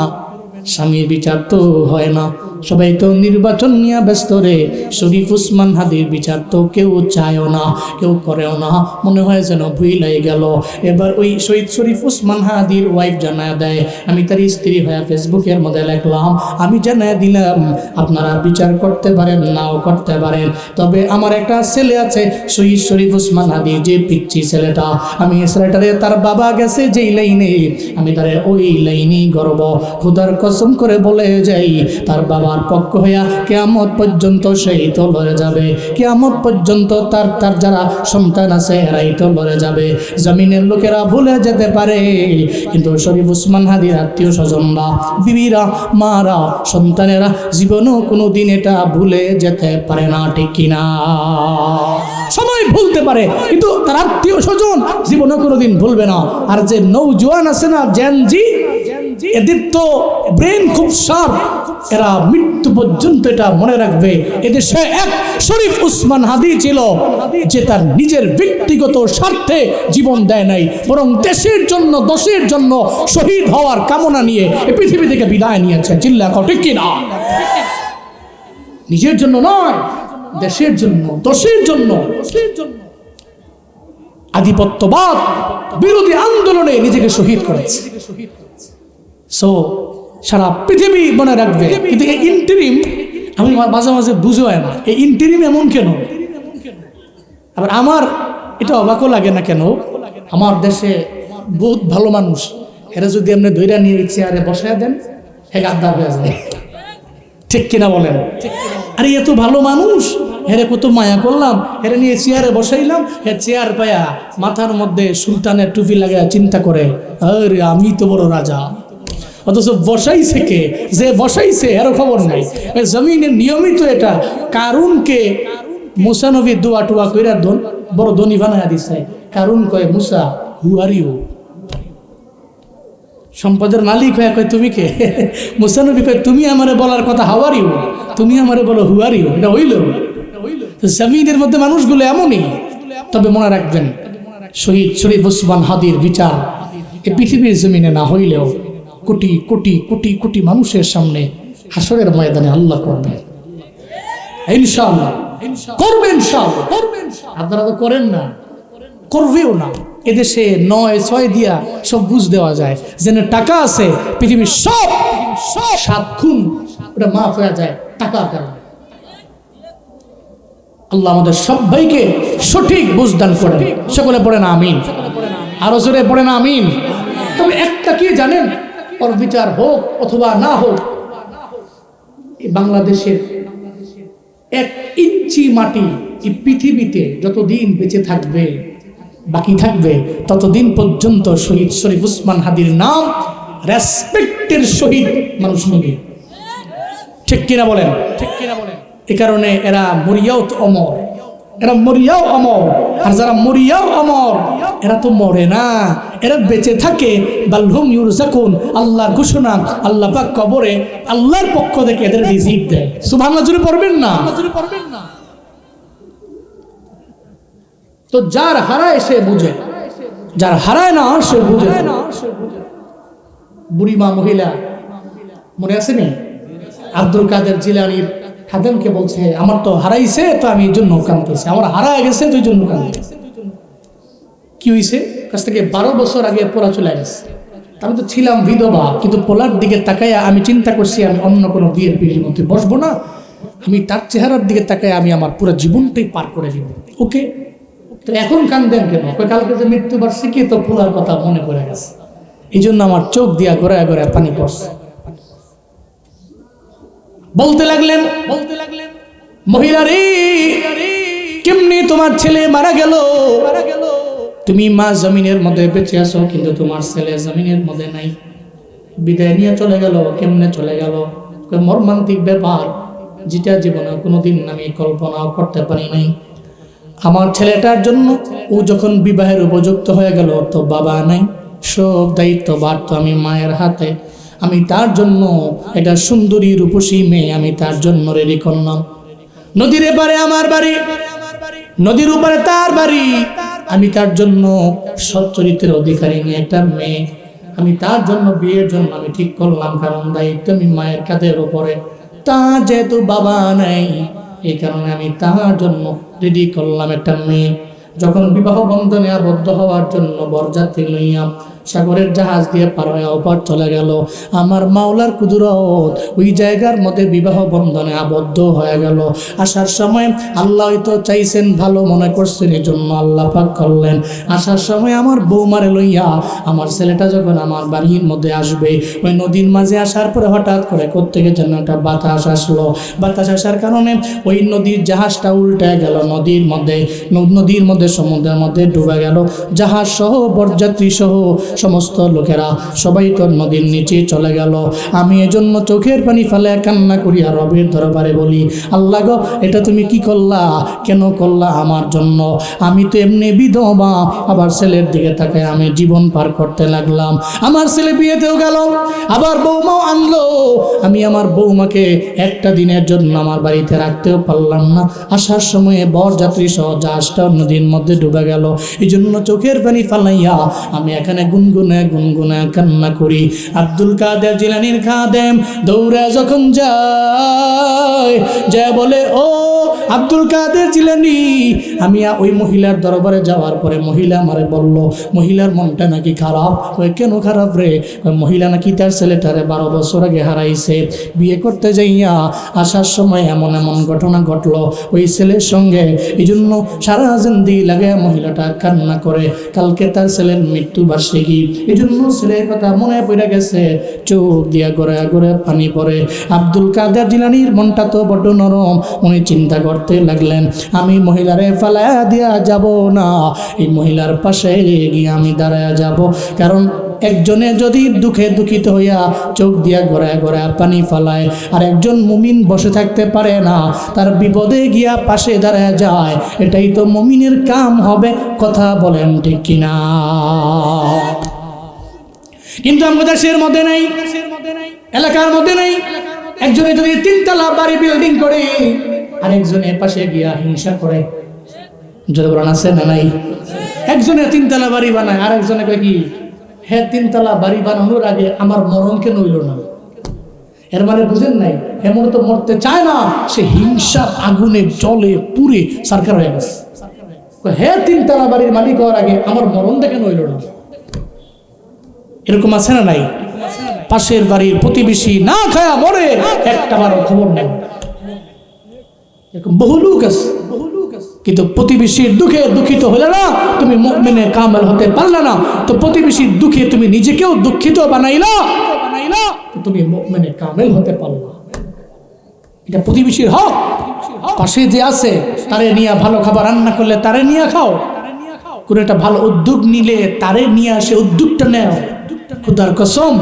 স্বামীর বিচার তো হয় না, সবাই তো নির্বাচন নিয়ে ব্যস্ত রে। শরীফ উসমান হাদির বিচার তো কেউ চায়ও না, কেউ করেও না, মনে হয় যেন ভুইলাই গেল। এবার ওই শহীদ শরীফ উসমান হাদির ওয়াইফ জানায় দেয়, আমি তার স্ত্রী হয়ে ফেসবুকের মধ্যে লিখলাম, আমি জানায় দিলাম আপনারা বিচার করতে পারেন, নাও করতে পারেন, তবে আমার একটা ছেলে আছে শহীদ শরীফ উসমান হাদির, যে পিচ্ছি ছেলেটা, আমি ছেলেটারে তার বাবা গেছে যেই লাইনে, আমি তার ওই লাইনেই গর্ব। খোদার কসম করে বলে যাই, তার বাবার পক্ষ হইয়া কিয়ামত পর্যন্ত সেই তো লড়ে যাবে। কিয়ামত পর্যন্ত তার যারা সন্তান আছে এরাই তো লড়ে যাবে। জমিনের লোকেরা ভুলে যেতে পারে, কিন্তু শরীফ উসমান হাদির আত্মীয় স্বজনরা, বিবিরা, মারা, সন্তানেরা জীবনেও কোনো দিন এটা ভুলে যেতে পারে না, ঠিক কিনা? সবাই ভুলতে পারে, কিন্তু তার আত্মীয় স্বজন জীবনে কোনোদিন ভুলবে না। আর যে নৌজওয়ান আছে না, জেনজি, এদের তো ব্রেন খুব শার্প, এরা মৃত্যু পর্যন্ত এটা মনে রাখবে, এদেশে এক শরীফ উসমান হাদি ছিল যে তার নিজের ব্যক্তিগত স্বার্থে জীবন দেয় নাই, বরং দেশের জন্য দশের জন্য শহীদ হওয়ার কামনা নিয়ে এই পৃথিবী থেকে বিদায় নিয়েছে। চিল্লা কও ঠিক কিনা? নিজের জন্য নয়, দেশের জন্য দশের জন্য। আধিপত্যবাদ বিরোধী আন্দোলনে নিজেকে শহীদ করেছে। সো সারা পৃথিবী মনে রাখবে। কিন্তু এই ইন্টারিম আমি মাঝে মাঝে বুঝে হয় না, এই ইন্টারিম এমন কেন? আবার আমার এটা অবাকও লাগে না কেন, আমার দেশে বহুত ভালো মানুষ, এরা যদি আপনি দইরা নিয়ে চেয়ারে বসায় দেন, হে গাদ্দার হয়ে যায়। ঠিক কিনা বলেন? আরে এত ভালো মানুষ, হেরে কত মায়া করলাম, হেরে নিয়ে চেয়ারে বসাইলাম, হে চেয়ার পায়া মাথার মধ্যে সুলতানের টুপি লাগায় চিন্তা করে, আরে আমি তো বড় রাজা। অথচ বসাইছে কে? যে বসাইছে এরও খবর নাই। জমিনের নিয়মিত এটা কারুনকে মুসা নবী দোয়া টোয়া কইরা বড় ধনী বানায় দিছে। কারুন কয়, মুসা হু আর ইউ? সম্পদের মালিক হয়ে কয় তুমি কে? মুসা নবী কয়, তুমি আমারে বলার কথা হাউ আর ইউ, তুমি আমারে বলো হু আর ইউ। এটা হইল? জমিনের মধ্যে মানুষগুলো এমনই। তবে মনে রাখবেন, শহীদ শরীফ উসমান হাদির বিচার এই পৃথিবীর জমিনে না হইলেও কোটি কোটি কোটি কোটি মানুষের সামনে হাসরের ময়দানে আল্লাহ করবেন ইনশাআল্লাহ, করবেন ইনশাআল্লাহ। আপনারা তো করেন না, করবেও না। এদেশে ৯-৬ দিয়া সব বুঝ দেওয়া যায়, যেন টাকা আছে পৃথিবীর সব ৭ খুন ওটা মাফ হয়ে যায় টাকার কারণে। আল্লাহ আমাদের সবাইকে সঠিক বুঝদান করেন। সকলে পড়েন আমিন, আরো জোরে পড়েন আমিন। তবে একটা কি জানেন, ওর বিচার হোক অথবা না হোক, এই বাংলাদেশের 1 ইঞ্চি মাটি এই পৃথিবীতে যতদিন বেঁচে থাকবে, বাকি থাকবে, ততদিন পর্যন্ত শহীদ শরীফ উসমান হাদির নাম রেসপেক্টের সহিত মানুষ নেবে। ঠিক কিনা বলেন? ঠিক কিনা বলেন? এ কারণে এরা মরিয়াও তো অমর, এরা মরিয়াও অমর। আর যারা মরিয়াও অমর এরা তো মরে না, এরা বেঁচে থাকে। বালহুম ইউরজাকুন, আল্লাহর ঘোষণা, আল্লাহ পাক কবরে আল্লাহর পক্ষ থেকে এদের রিজিক দেয়। সুবহানাল্লাহ জোরে পড়বেন না? তো যার হারায় সে বুঝে, যার হারায় না সে বুঝে না। বুড়িমা মহিলা মনে আছে নি? আব্দুল কাদের জিলানীর খাদেমকে বলছে, আমার তো হারাইছে, তো আমি এই জন্য কাঁদতেছি, আমার হারায় গেছে তো এই জন্য কাঁদতেছি। কি হয়েছে? কাছ থেকে 12 বছর আগে পোলা চলে গেছে। আমি তো ছিলাম বিধবা, কিন্তু পোলার দিকে তাকাইয়া আমি চিন্তা করছি আমি অন্য কোনো বিয়ের পিড়ির মধ্যে বসবো না, আমি তার চেহারার দিকে তাকাইয়া আমি আমার পুরো জীবনটাই পার করে দিব। ওকে, তো এখন কান্দেন কেন? কালকে যে মৃত্যুবার্ষিকী, তো পোলার কথা মনে পড়ে গেছে, এই জন্য আমার চোখ দিয়া গড়ায় গড়ায় পানি পড়ছে। বলতে লাগলেন মহিলা রে, কেমনি তোমার ছেলে মারা গেল? তুমি মা জমিনের মধ্যে বেঁচে আছো, কিন্তু তোমার ছেলে জমিনের মধ্যে নাই, বিদায় নিয়ে চলে গেল। কেমনে চলে গেল? মর্মান্তিক ব্যাপার, যেটা জীবনে কোনোদিন আমি কল্পনাও করতে পারি নাই। আমার ছেলেটার জন্য ও যখন বিবাহের উপযুক্ত হয়ে গেল, তো বাবা নাই, সব দায়িত্ব বাড়তো আমি মায়ের হাতে। আমি তার জন্য এটা সুন্দরী রূপসী মেয়ে আমি তার জন্য রেডি করলাম। নদীর এপারে আমার বাড়ি, নদীর উপরে তার বাড়ি। আমি তার জন্য সচ্চরিত্রের অধিকারী নিয়ে একটা মেয়ে আমি তার জন্য বিয়ের জন্য আমি ঠিক করলাম, কারণ দায়িত্ব আমি মায়ের কাঁধের উপরে। তা যেহেতু বাবা নাই, এই কারণে আমি তার জন্য রেডি করলাম একটা মেয়ে। যখন বিবাহ বন্ধনে আবদ্ধ হওয়ার জন্য বরযাত্রী লইয়া সাগরের জাহাজ দিয়ে পার হয়ে ওপার চলে গেল, আমার মাওলার কুদরত ওই জায়গার মধ্যে বিবাহ বন্ধনে আবদ্ধ হয়ে গেল। আসার সময় আল্লাহ তো চাইছেন, ভালো মনে করছেন, এই জন্য আল্লাহ পাক করলেন। আসার সময় আমার বৌমারে লইয়া আমার ছেলেটা যখন আমার বাড়ির মধ্যে আসবে, ওই নদীর মাঝে আসার পরে হঠাৎ করে কোত্থেকে যেন একটা বাতাস আসলো। বাতাস আসার কারণে ওই নদীর জাহাজটা উল্টে গেল, নদীর মধ্যে সমুদ্রের মধ্যে ডুবে গেল। জাহাজ সহ বরযাত্রী সহ সমস্ত লোকেরা সবাই তো নদীর নিচে চলে গেল। আমি এজন্য চোখের পানি ফেলে কান্না করি আর রবের দরবারে বলি, আল্লাহ গো, এটা তুমি কি করলা, কেন করলা আমার জন্য? আমি তো এমনি বিধবা, আবার ছেলের দিকে তাকায় আমি জীবন পার করতে লাগলাম। আমার ছেলে বিয়েতেও গেল, আবার বৌমাও আনলো। আমি আমার বৌমাকে একটা দিনের জন্য আমার বাড়িতে রাখতেও পারলাম না। আসার সময়ে বরযাত্রী সহ জাহাজটা নদীর মধ্যে ডুবে গেল। এই জন্য চোখের পানি ফালাইয়া আমি এখানে গুনগুনে গুনগুনে কান্না করি। আব্দুল কাদের জিলানীর খাদেম দৌড়ে যখন যায়, যা বলে, ও আব্দুল কাদের জিলানী। আমি ওই মহিলার দরবারে যাওয়ার পরে মহিলা আমারে বলল, মহিলার মনটা নাকি খারাপ। ওই কেন খারাপ রে? মহিলা নাকি তার ছেলেটারে 12 বছর আগে হারাইছে। বিয়ে করতে যাইয়া আসার সময় এমন এমন ঘটনা ঘটলো ওই ছেলের সঙ্গে। এই জন্য সারা জিন্দি লাগে মহিলাটা কান্না করে। কালকে তার ছেলের মৃত্যুবার্ষিকী, এই জন্য ছেলের কথা মনে পড়ে গেছে, চোখ দিয়া গড়ে গড়ে পানি পড়ে। আব্দুল কাদের জিলানীর মনটা তো বড্ড নরম। উনি চিন্তা করতে লাগলেন, আমি মহিলারে ফালায়া দিয়া যাব না, এই মহিলার পাশে গিয়ে আমি দাঁড়ায়া যাব। কারণ একজনে যদি দুঃখে দুঃখিত হইয়া চোখ দিয়া গড়ায় গড়ায় পানি ফালায়, আর একজন মুমিন বসে থাকতে পারে না, তার বিপদে গিয়া পাশে দাঁড়ায় যায়, এটাই তো মুমিনের কাম হবে। কথা বলেন ঠিক কিনা? কিন্তু আমাদের দেশের মধ্যে নেই, এলাকার মধ্যে নেই। একজনে যদি 3 তলা বাড়ি বিল্ডিং করে, আরেকজনে পাশে গিয়া হিংসা করে। যদি বলেন আছে না নাই? একজনে 3 তলা বাড়ি বানায়, আরেকজনে কয় কি, হ্যাঁ 3 তলা বাড়ি বানানোর আগে আমার মরণ কেন হইল না? এর মানে বুঝেন নাই, এমন তো মরতে চায় না, সে হিংসার আগুনে জলে পুড়ে সরকার হয়ে গেছে। হ্যাঁ 3 তলা বাড়ির মালিক হওয়ার আগে আমার মরণটা কেন হইল না? এরকম আছে না নাই? পাশের বাড়ির প্রতিবেশী না খায়া মরে, একটা বারো খবর নেই। এরকম বহু লোক আছে। কিন্তু প্রতিবেশীর দুঃখে দুঃখিত হলে না, তুমি মুমিনে কামেল হতে পারলে না। তো প্রতিবেশীর দুঃখে তুমি নিজেকেও দুঃখিত বানাইলা, তুমি মুমিনে কামেল হতে পারলা। এটা প্রতিবেশীর হক। পাশে যে আছে তারে নিয়ে ভালো খাবার রান্না করলে তারে নিয়ে খাও। কোন একটা ভালো উদ্যোগ নিলে তারে নিয়ে আসে উদ্যোগটা নেও। খোদার কসম,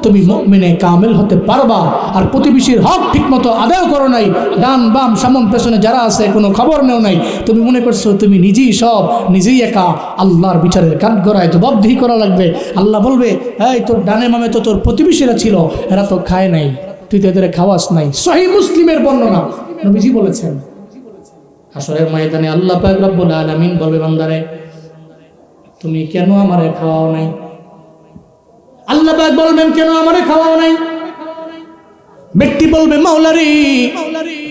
তুমি মুমিনে কামেল হতে পারবা। আর প্রতিবেশীর হক ঠিকমতো আদায় করো নাই, ডান বাম সামন পেছনে যারা আছে কোনো খবর নেও নাই, তুমি মনে করছো তুমি নিজেই সব, নিজেই একা। আল্লাহর বিচারের কাঠগড়ায় জবাবদিহি করা লাগবে। আল্লাহ বলবে, এই তোর ডানে বামে তো তোর প্রতিবেশীরা ছিল, এরা তো খায় নাই, তুই তো এদের খাওয়াস নাই। সহিহ মুসলিমের বর্ণনা, নবীজি বলেছেন। হাসরের ময়দানে আল্লাহ পাক রব্বুল আলামিন বলবে, বান্দারে তুমি কেন আমারে খাওয়াও নাই? আল্লাহ পাক বলবেন, কেন আমারে খাওয়াও নাই? ব্যক্তি বলবে, মাওলারি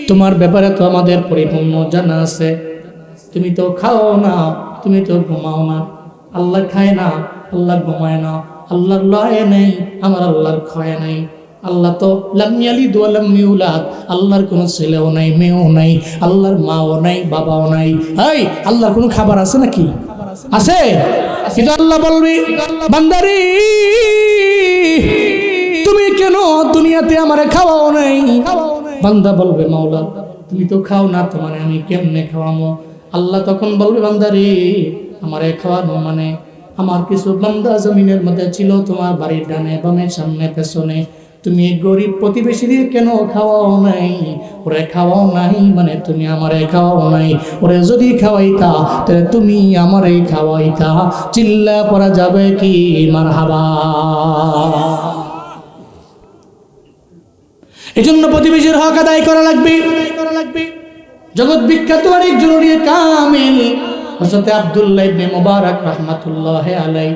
তোমার ব্যাপারে তো আমাদের পরিপূর্ণ জানা আছে, তুমি তো খাও না, তুমি তো ঘুমাও না। আল্লাহ খায় না, আল্লাহ ঘুমায় না, আল্লাহর লয় নেই, আমার আল্লাহর ক্ষয় নাই। আল্লাহ তো লাম ইয়ালিদ ওয়া লাম ইউলাদ, আল্লাহর কোনো ছেলেও নাই, মেয়েও নাই, আল্লাহর মাও নাই, বাবাও নাই। এই আল্লাহর কোনো খাবার আছে নাকি? আছে? কিন্তু আল্লাহ বলবি, বান্দারি তুমি কেন দুনিয়াতে আমারে খাওয়াও নাই? বান্দা বলবে, মাওলা তুমি তো খাও না, তোমারে আমি কেমনে খাওয়ামো? আল্লাহ তখন বলবে, বান্দারি আমারে খাওয়ানো মানে, আমার কিছু বান্দা জমিনের মধ্যে ছিল, তোমার বাড়ির ডানে বামে সামনে পেছনে, তুমি গরিব প্রতিবেশীদের কেন খাওয়াও নাই? ওরে খাওয়াও নাই মানে তুমি আমারে খাওয়াও নাই। ওরে যদি খাওয়াইতা তাহলে তুমি আমারে খাওয়াইতা। চিল্লা পড়া যাবে কি মারহাবা? এজন্য প্রতিবেশীর হক আদায় করা লাগবে। জগৎ বিখ্যাত অনেক জরুরি কামেল হযরত আব্দুল্লাহ ইবনে মুবারক রাহমাতুল্লাহি আলাইহি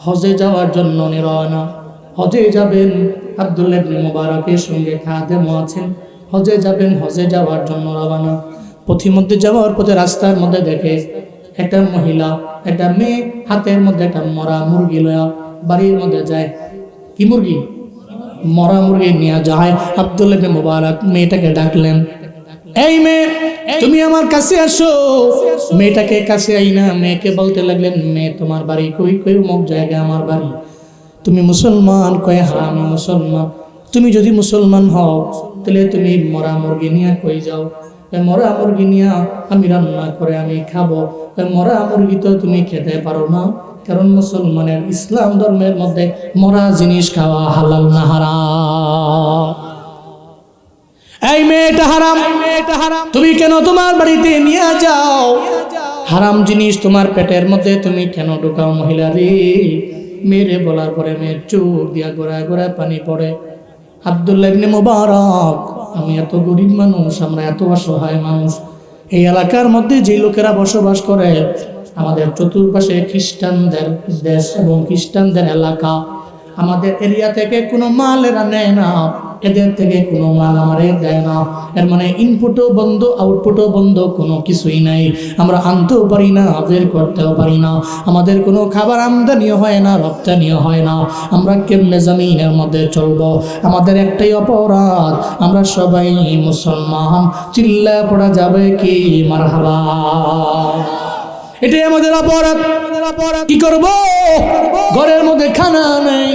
হজে যাওয়ার জন্য রওনা। হজে যাবেন, আব্দুল্লাহ ইবনে মুবারকের সঙ্গে খাদেমও আছেন। হজে যাবেন, হজে যাওয়ার জন্য রওনা। পথিমধ্যে যাওয়ার পথে রাস্তার মধ্যে দেখে একটা মহিলা, একটা মেয়ে হাতের মধ্যে একটা মরা মুরগি লয়া বাড়ির মধ্যে যায়। কি মুরগি? মরা মুরগি নিয়ে যায়। আব্দুল্লাহ ইবনে মুবারক মেয়েটাকে ডাকলেন, এই মেয়ে তুমি আমার কাছে আসো। মেয়েটাকে কাছে আইনা মেয়েকে বলতে লাগলেন, মেয়ে তোমার বাড়ি কই? কই অমুক জায়গায় আমার বাড়ি। তুমি মুসলমান? কয় হ্যাঁ আমি মুসলমান। তুমি যদি মুসলমান হও তাহলে তুমি মরা মুরগি নিয়ে কই যাও? মরা মুরগি নিয়ে আমি রান্না করে আমি খাবো। মরা মুরগি তো তুমি খেতে পারো না, কারণ মুসলমানের ইসলাম ধর্মের মধ্যে মরা জিনিস খাওয়া হালাল না হারাম। এই মেয়েটা হারাম, তুমি কেন তোমার বাড়িতে নিয়ে যাও? হারাম জিনিস তোমার পেটের মধ্যে তুমি কেন ঢুকাও মহিলা রে? মেরে বলার পরে মেয়ের চোখ দিয়া গোড়ায় গোড়ায় পানি পড়ে। আব্দুল্লাহ ইবনে মুবারক, আমি এত গরিব মানুষ, আমরা এত অসহায় মানুষ, এই এলাকার মধ্যে যে লোকেরা বসবাস করে, আমাদের চতুর্পাশে খ্রিস্টানদের দেশ এবং খ্রিস্টানদের এলাকা, আমাদের এরিয়া থেকে কোনো মাল এরা নেয় না, এদের থেকে কোনো মাল আমারে দেয় না। এর মানে ইনপুটও বন্ধ, আউটপুটও বন্ধ, কোনো কিছুই নাই। আমরা আনতেও পারি না, বের করতেও পারি না, আমাদের কোনো খাবার আমদানিও হয় না, রপ্তানিও হয় না। আমরা কেমনে জমিনের মধ্যে চলবো? আমাদের একটাই অপরাধ, আমরা সবাই মুসলমান। চিল্লা পড়া যাবে কি মারহাবা? এটাই আমাদের অপরাধ। কি করব? ঘরের মধ্যে খানা নেই,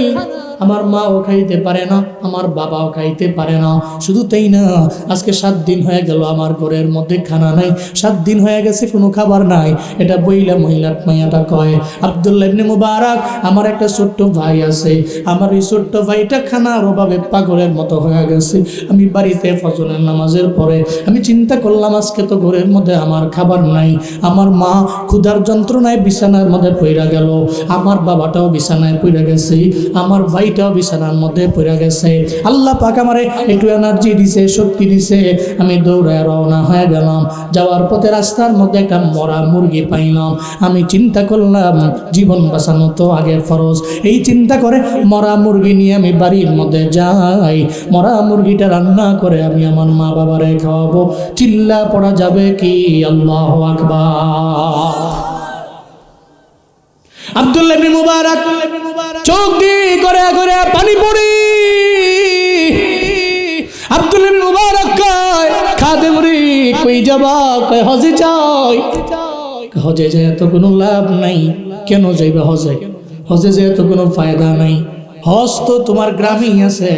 আমার মাও খাইতে পারে না, আমার বাবাও খাইতে পারে না। শুধু তাই না, আজকে 7 দিন হয়ে গেল আমার ঘরের মধ্যে খানা নাই, 7 দিন হয়ে গেছে কোনো খাবার নাই। এটা বইলা মহিলার মাইয়াটা কয়, আব্দুল্লাহ ইবনে মুবারক, আমার একটা ছোট্ট ভাই আছে, আমার এই ছোট্ট ভাইটা খানার অভাবে পাগলের মতো হয়ে গেছে। আমি বাড়িতে ফজরের নামাজের পরে আমি চিন্তা করলাম, আজকে তো ঘরের মধ্যে আমার খাবার নাই, আমার মা ক্ষুধার যন্ত্রণায় বিছানার মধ্যে পইরা গেল, আমার বাবাটাও বিছানায় পইরা গেছে, আমার ভাইটাও বিছানার মধ্যে পইরা গেছে। আল্লাহ পাক আমারে একটু এনার্জি দিছে, শক্তি দিছে, আমি দৌড়ায় রওনা হয়ে গেলাম। যাওয়ার পথে রাস্তার মধ্যে একটা মরা মুরগি পাইলাম। আমি চিন্তা করলাম, জীবন বাঁচানো তো আগে ফরজ। এই চিন্তা করে মরা মুরগি নিয়ে আমি বাড়ির মধ্যে যাই, মরা মুরগিটা রান্না করে আমি আমার মা বাবারে খাওয়াবো। চিল্লা পড়া যাবে কি আল্লাহু আকবার? আব্দুল্লাহ ইবনে মুবারক চোখ দিয়ে করে করে পানি পড়ি। আব্দুল্লাহ ইবনে মুবারক কয়, খাদেম রে কই যাবা? কয় হজে যাই। হজে যায় তো কোনো লাভ নাই। কেন যাইবে হজে? হজে যায় তো কোনো ফায়দা নাই। হজ তো তোমার গ্রামেই আছে,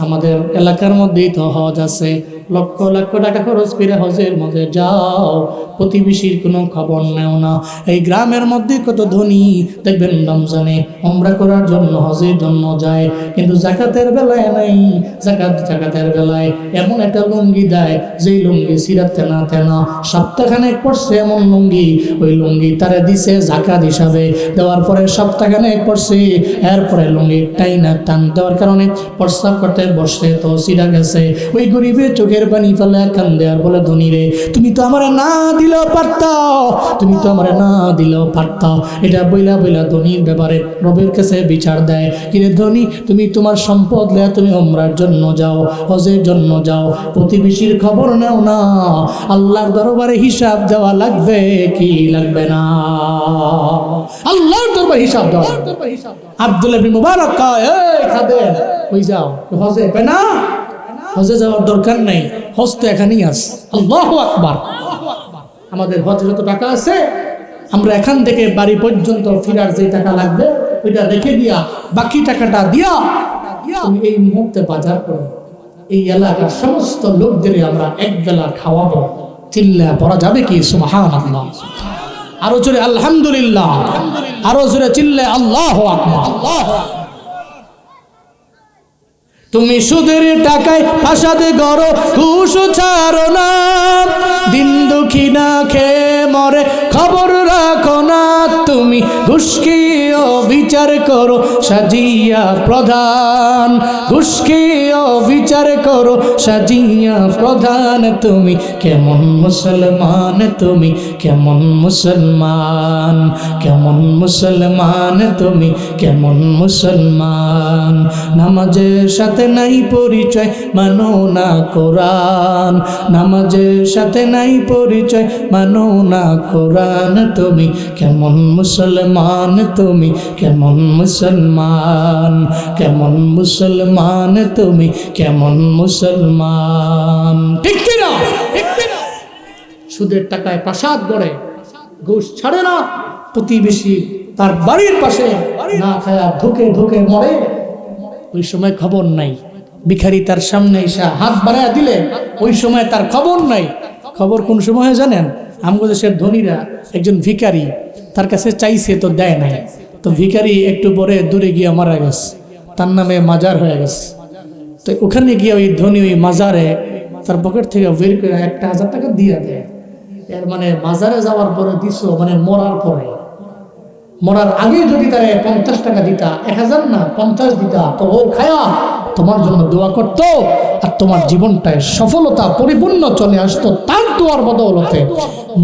আমাদের এলাকার মধ্যেই তো হজ আছে। লক্ষ লক্ষ টাকা খরচ করে হজের মধ্যে যাও, প্রতিবেশীর কোনো খবর নেও না। এই গ্রামের মধ্যে কত ধনী দেখবেন রমজানে উমরা করার জন্য হজের জন্য যায়, কিন্তু যাকাতের বেলায় নাই। জাকাতের বেলায় এমন একটা লুঙ্গি দেয়, যেই লুঙ্গি সিরাত তেনা তেনা সপ্তাহখানেক পড়ছে এমন লুঙ্গি, ওই লুঙ্গি তারে দিছে জাকাত হিসাবে। দেওয়ার পরে সপ্তাহখানেক পড়ছে, এরপরে লুঙ্গি টাইনা টান দেওয়ার কারণে প্রস্রাব করতে বসছে তো সিরা গেছে। ওই গরিবের চোখের পানি ফেলে কান্দে আর বলে, ধনী রে তুমি তো আমার না দিলেও পারতাও, তুমি তো আমার না দিলেও পারতাও। এটা বইলা বইলা ধনীর ব্যাপারে রবের কাছে বিচার দেয়। কিরে ধনী, তুমি তোমার সম্পদ লয়া তুমি উমরার জন্য যাও, হজের জন্য যাও, প্রতিবেশীর খবর নাও না। আল্লাহর দরবারে হিসাব দেওয়া লাগবে কি লাগবে না? আল্লাহর দরবারে হিসাব দেওয়া। আব্দুল্লাহ ইবনে মুবারক কয়, এই খাদেম কই যাও? হজে না, হজে যাওয়ার দরকার নাই, হজ তো এখানেই আছে। আল্লাহু আকবার। আমাদের হজে যত টাকা আছে, আমরা এখান থেকে বাড়ি পর্যন্ত ফিরার যে টাকা লাগবে ওইটা রেখে দিয়া বাকি টাকাটা দিয়া তুমি এই মুহূর্তে বাজার করো। এই এলাকার সমস্ত লোকদের আমরা এক বেলা খাওয়াবো। চিল্লা পড়া যাবে কি সুবহানাল্লাহ? আরো জোরে আলহামদুলিল্লাহ, আরো জোরে চিল্লে আল্লাহু আকবার। তুমি সুদের টাকায় ফাসাদে গড়ো, ঘুষ ছাড়ো না, দিন দুঃখী না খেয়ে মরে খবর রাখো না। তুমি ঘুষকে বিচার করো সাজিয়া প্রধান, ঘুষকে বিচার করো সাজিয়া প্রধান। তুমি কেমন মুসলমান? তুমি কেমন মুসলমান? কেমন মুসলমান? তুমি কেমন মুসলমান? নামাজের সাথে নাই পরিচয়, মানো না কোরআন। নামাজের সাথে নাই পরিচয়, মানো না কোরআন। তুমি কেমন মুসলমান? তুমি কেমন মুসলমান? কেমন মুসলমান? তুমি কেমন মুসলমান? ঠিক কিনা? সুদের টাকায় প্রাসাদ গড়ে, ঘুষ ছাড়ে না, প্রতিবেশী তার বাড়ির পাশে না খায়া ধুকে ধুকে মরে, ওই সময় খবর নাই। ভিখারি তার সামনে এসে হাত বাড়ায় দিলে ওই সময় তার খবর নাই। খবর কোন সময় জানেন? আমাদের দেশের ধনীরা একজন ভিখারি তার কাছে চাইছে তো দেয় নাই, তো ভিখারি একটু পরে দূরে গিয়ে মারা গেছে, তার নামে মাজার হয়ে গেছে। তো ওখানে গিয়ে ওই ধনী ওই মাজারে তার পকেট থেকে বের করে 1,000 টাকা দিয়ে দেয়। এর মানে মাজারে যাওয়ার পরে দিছো, মানে মরার পরে, মরার আগে যদি তারা 50 টাকা দিতা, 1000 না 50 দিতা, তো ও খায়া তোমার জন্য দোয়া করতো, আর তোমার জীবনটায় সফলতা পরিপূর্ণ চলে আসতো তার দোয়ার বদৌলতে।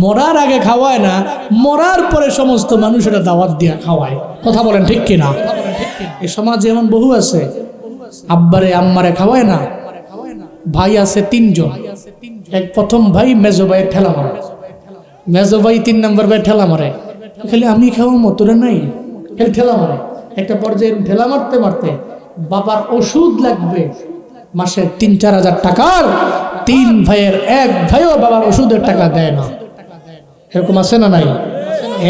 মরার আগে খাওয়ায় না, মরার পরে সমস্ত মানুষেরা দাওয়াত দিয়া খাওয়ায়। কথা বলেন ঠিক কিনা? এই সমাজে এমন বহু আছে, আব্বারে আম্মারে খাওয়ায় না, ভাই আছে 3 জন, এক প্রথম ভাই মেজো ভাই ঠেলা মারে, মেজো ভাই 3 নম্বর ভাই ঠেলা মারে, খালি আমি খাওয়া মতরে নাই, খালি ঠেলা মারে। একটা পর্যায়ে ঠেলা মারতে মারতে বাবার ওষুধ লাগবে মাসে 3-4 হাজার টাকার, 3 ভাইয়ের এক ভাইও বাবার ওষুধের টাকা দেয় না। এরকম আছে না নাই?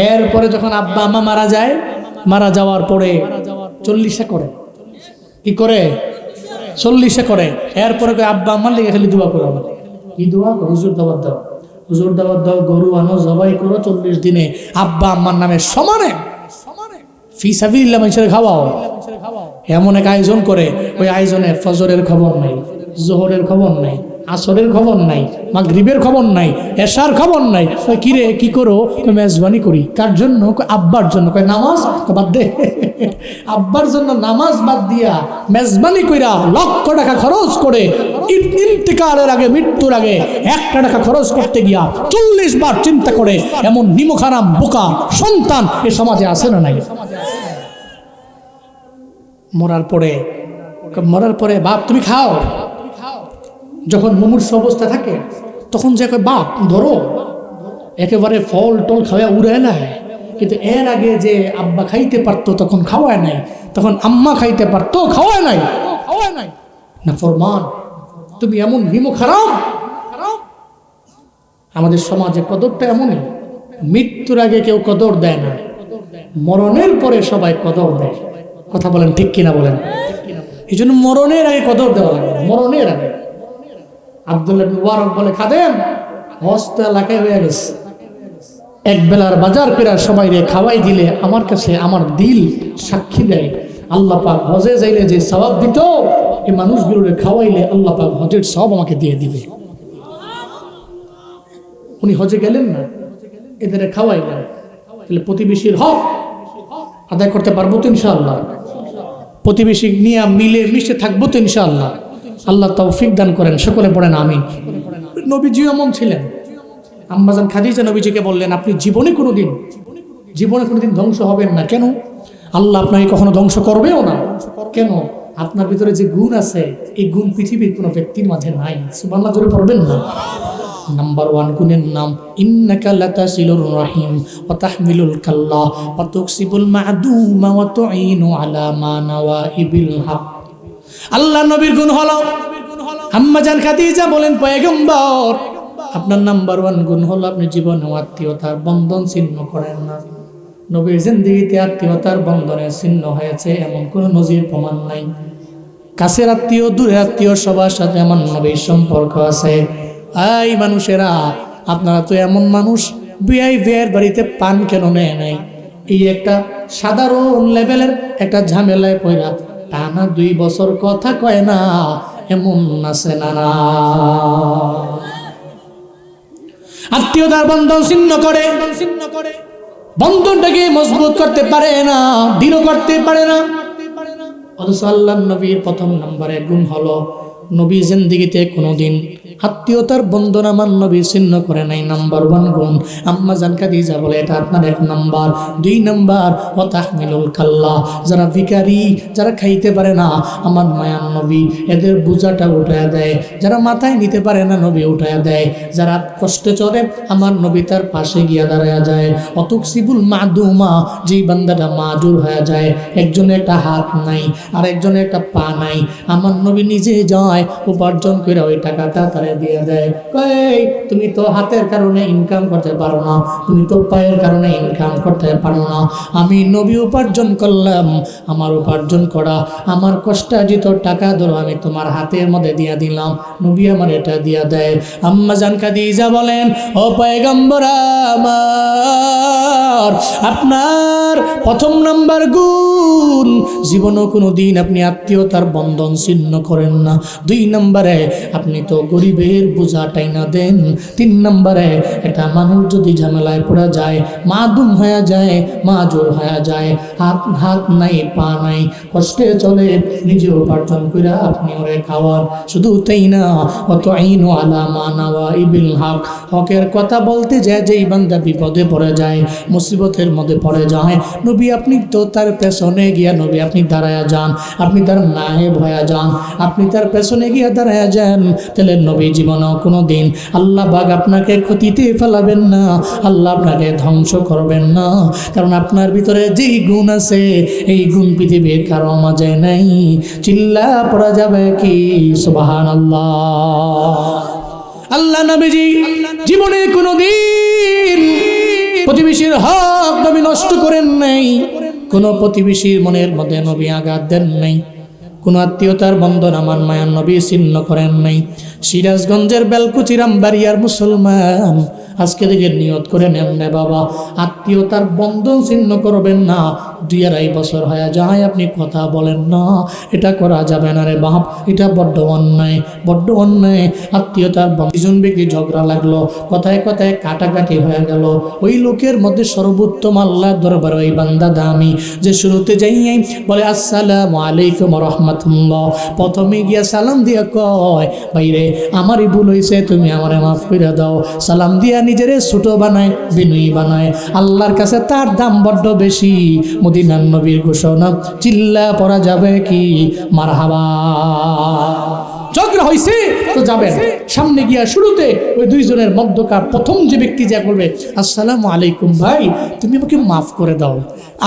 এরপরে যখন আব্বা আম্মা মারা যায়, মারা যাওয়ার পরে 40 করে, কি করে 40 করে। এরপরে আব্বা আম্মার লেগে খালি দোয়া করো, কি দোয়া? হুজুর দাওয়াত দাও, হুজুর দাওয়াত দাও, গরু আনো, জবাই করো, 40 দিনে আব্বা আম্মার নামে সমানে ফি সাবিলিল্লাহ মানুষের খাওয়াও। এমন এক আয়োজন করে, ওই আয়োজনে ফজরের খবর নাই, জোহরের খবর নাই, আসরের খবর নাই, মাগরিবের খবর নাই, এশার খবর নাই। কি রে কি করো? মেজবানি করি। কার জন্য? আব্বার জন্য। কয় নামাজ বাদ দে। আব্বার জন্য নামাজ বাদ দিয়া মেজবানি কইরা লক্ষ টাকা খরচ করে ইন্তিকালের আগে, মৃত্যুর আগে 1 টাকা খরচ করতে গিয়া 40 বার চিন্তা করে এমন নিমখারাম বোকা সন্তান এ সমাজে আছে না নাই? মরার পরে বাপ তুমি খাও, যখন মুমূর্ষু অবস্থা থাকে তখন যে কয় বাপ ধরো, একেবারে ফল টল খাওয়া উড়ে নেয়। কিন্তু এর আগে যে আব্বা খাইতে পারতো তখন খাওয়ায় নাই, তখন আম্মা খাইতে পারতো খাওয়ায় নাই। না ফরমান, তুমি এমন নিমখারাম। আমাদের সমাজে কদরটা এমনই, মৃত্যুর আগে কেউ কদর দেয় না, মরণের পরে সবাই কদর দেয়। কথা বলেন ঠিক কিনা বলেন? এই জন্য মরণের আগে কদর দেওয়া লাগে, মরণের আগে। আব্দুল্লাহ ইবনে মুবারক বলে, খাদেম হস্ত এলাকায় হয়ে গেছে, এক বেলার বাজার করে সবাই রে খাওয়াই দিলে আমার কাছে আমার দিল সাক্ষী দেয়, আল্লাহ পাক হজে যাইলে যে সওয়াব দিত, এই মানুষগুলোরে খাওয়াইলে আল্লাহ পাক হজের সওয়াব আমাকে দিয়ে দিবে। উনি হজে গেলেন না, এদের খাওয়াইলেন, তাহলে প্রতিবেশীর হক আদায় করতে পারবো তো ইনশাআল্লাহ? প্রতিবেশী নিয়ে মিলে মিশে থাকবো তো ইনশাআল্লাহ? আল্লাহ তৌফিক দান করেন, সকলে পড়েন আমিন। নবীজি এমন ছিলেন, আম্মাজান খাদিজা নবীজিকে বললেন, আপনি জীবনে কোনোদিন ধ্বংস হবেন না। কেন? আল্লাহ আপনাকে কখনো ধ্বংস করবেও না। কেন? আপনার ভিতরে যে গুণ আছে, এই গুণ পৃথিবীর কোনো ব্যক্তির মাঝে নাই। সুবহানাল্লাহ জোরে পড়বেন না? নাম্বার 1 গুণের নাম ইন্নাকা লাতাসিলুর রাহিম ওয়া তাহমিলুল কাল্লা ওয়া তুকসিবুল মা'দুমা ওয়া তুঈনু আলা মা নাওয়াইবিল হক। আল্লাহ নবীর গুণ হলো, আম্মাজান খাদিজা বলেন, পয়গম্বর আপনার নাম্বার 1 গুণ হলো আপনি জীবনে আত্মীয়তার বন্ধন ছিন্ন করেন না। নবীর জিন্দেগিতে আত্মীয়তার বন্ধনের ছিন্ন হয়েছে এমন কোনো নজির প্রমাণ নাই। কাছের আত্মীয়, দূরের আত্মীয় সবার সাথে আমার নবীর সম্পর্ক আছে। এই মানুষেরা, আপনারা তো এমন মানুষ, বিয়ের বাড়িতে পান কেন নেয় নাই? এই একটা সাধারণ লেভেলের একটা ঝামেলায় পড়া টানা 2 বছর কথা কয় না, এমন আছে না? আত্মীয়তার বন্ধন ছিন্ন করে, বন্ধনটাকে মজবুত করতে পারে না, দৃঢ় করতে পারে না। অথচ আল্লাহর নবীর প্রথম নম্বরের গুণ হলো, নবী জিন্দেগিতে কোনোদিন আত্মীয়তার বন্ধন আমার নবী ছিন্ন করে নাই। নাম্বার 1 গুণ। আম্মাজান খাদিজা বলে, এটা আপনার 1 নাম্বার। 2 নাম্বার ওয়া তাহমিলুল কাল্লা, যারা ভিখারি, যারা খাইতে পারে না, আমার মায়ার নবী এদের বোঝাটা উঠায় দেয়। যারা মাথায় নিতে পারে না, নবী উঠায় দেয়। যারা কষ্টে চলে, আমার নবী তার পাশে গিয়া দাঁড়ায় যায়। অতুকসিবুল মাদুমা, যেই বান্দাটা মাজুর হয়ে যায়, একজনের একটা হাত নাই আর একজনের একটা পা নাই, আমার নবী নিজে যায় উপার্জন করে ওই টাকাটা তার তারে দিয়ে দেয়, কই তুমি তো হাতের কারণে ইনকাম করতে পারো না, তুমি তো পায়ের কারণে ইনকাম করতে পারো না, আমি নবী উপার্জন করলাম, আমার উপার্জন করা আমার কষ্টার্জিত টাকা ধরো আমি তোমার হাতের মধ্যে দিয়া দিলাম, নবী আমার এটা দিয়া দেয়। আম্মা জান খাদিজা বলেন, ও পয়গম্বর আমার, আপনার প্রথম নাম্বার গুণ, জীবনও কোনো দিন আপনি আত্মীয়তার বন্ধন ছিন্ন করেন না। 2 নম্বরে আপনি তো গরিবের বোঝা টাইনা দেন। 3 নম্বরে একটা মানুষ যদি ঝামেলায় পড়া যায়, মাদুম হয়ে যায়, মাজুর হয়ে যায়, হাত নাই পা নাই, কষ্টে চলে, নিজে উপার্জন করে আপনি ওরে খাওয়ান। শুধু তাই না, অত আইনু আলা মানাওয়া ইবিল হক, হকের কথা বলতে যায় যেই বান্দা বিপদে পড়ে যায়, মুসিবতের মধ্যে পড়ে যায়, নবী আপনি তো তার পেছনে গিয়া নবী আপনি দাঁড়ায়া যান, আপনি তার নায়েব হয়ে যান, আপনি তার পেছনে গিয়া দাঁড়ায়া যান। তাহলে নবী জীবনও কোনো দিন আল্লাহ বাগ আপনাকে ক্ষতিতে ফেলাবেন না, আল্লাহ আপনাকে ধ্বংস করবেন না, কারণ আপনার ভিতরে যেই গুণ আছে এই গুণ পৃথিবীর কারো মাঝে নাই। চিল্লা পড়া যাবে কি সুবহানাল্লাহ। আল্লাহ নবীজি জীবনে কোনো দিন প্রতিবেশীর হক নবী নষ্ট করেন নাই, কোনো প্রতিবেশীর মনের মধ্যে নবী আঘাত দেন নাই, কোনো আত্মীয়তার বন্ধন আমার মায়ার নবী ছিন্ন করেন নাই। সিরাজগঞ্জের বেলকুচির আমবাড়িয়ার মুসলমান আজকে থেকে নিয়ত করে নেন না বাবা, আত্মীয়তার বন্ধন ছিন্ন করবেন না। 2-2.5 বছর হয়ে যায় আপনি কথা বলেন না, এটা করা যাবে না রে বাপ, এটা বড্ড অন্যায়, বড্ড অন্যায়। আত্মীয়তার দুজন ব্যক্তি ঝগড়া লাগলো, কথায় কথায় কাটাকাটি হয়ে গেল, ওই লোকের মধ্যে সর্বোত্তম আল্লাহর দরবারে ওই বান্দা দামি যে শুরুতে যাইয়াই বলে আসসালামু আলাইকুম রাহমাতুল্লাহ, প্রথমে গিয়া সালাম দিয়া কয়, ভাইরে আমারই ভুল হয়েছে, তুমি আমারে মাফ করে দাও। সালাম দিয়া নিজেরে ছোট বানায়, বিনয়ী বানায়, আল্লাহর কাছে তার দাম বড্ড বেশি। মদিনার নবীর ঘোষণা, চিল্লা পড়া যাবে কি মারহাবা। ঝগড়া হয়েছে তো যাবেন, সামনে গিয়া শুরুতে ওই 2 জনের মধ্যকার প্রথম যে ব্যক্তি যা করবে, আসসালামু আলাইকুম ভাই, তুমি আমাকে মাফ করে দাও,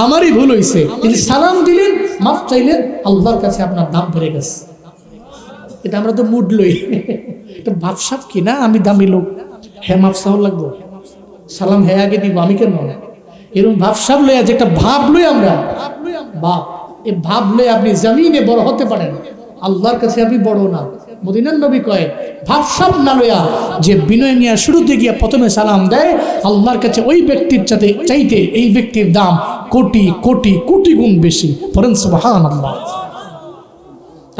আমারই ভুল হয়েছে। তিনি সালাম দিলেন, মাফ চাইলেন, আল্লাহর কাছে আপনার দাম বেড়ে গেছে। এটা আমরা তো মুড লই, এটা ভাবসাব কি না, আমি দামি লোক, হ্যাঁ মাফ চাও লাগবো, সালাম হ্যাঁ আগে দিব, আমি কেন, এরকম ভাবসাব লই, যে একটা ভাব লই আমরা, ভাব, এই ভাব লই আপনি জমিনে বড় হতে পারেন, আল্লাহর কাছে আপনি বড় না। মদিনার নবী কয়, ভাবসাব না লইয়া যে বিনয় নিয়ে শুরুতে গিয়া প্রথমে সালাম দেয়, আল্লাহর কাছে ওই ব্যক্তির চাইতে এই ব্যক্তির দাম কোটি কোটি কোটি গুণ বেশি। পড়েন সুবহানাল্লাহ।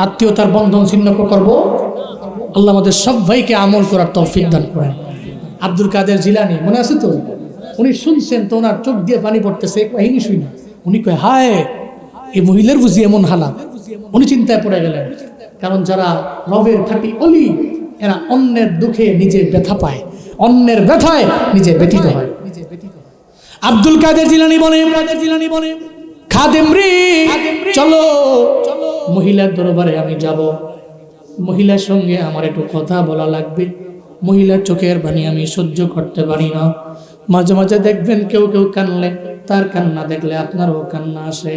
আত্মীয়তার বন্ধন ছিন্ন করবো, আল্লাহ আমাদের সব ভাইকে আমল করার তৌফিক দান করেন। আব্দুল কাদের জিলানী মনে আছে তো, উনি শুনছেন তো ওনার চোখ দিয়ে পানি পড়তেছে, কাহিনী শুই না, উনি কয় হায় এই মহিলার বুঝি এমন হালাত। উনি চিন্তায় পড়ে গেলেন, কারণ যারা রবের খাঁটি অলি, এরা অন্যের দুঃখে নিজে ব্যথা পায়, অন্যের ব্যথায় নিজে ব্যথিত হয়। আব্দুল কাদের জিলানী বলে, খাদেম রে চলো মহিলার দরবারে আমি যাব, মহিলার সঙ্গে আমার একটু কথা বলা লাগবে, মহিলার চোখের পানি আমি সহ্য করতে পারি না। মাঝে মাঝে দেখবেন কেউ কেউ কানলে, তার কান্না দেখলে আপনারও কান্না আসে।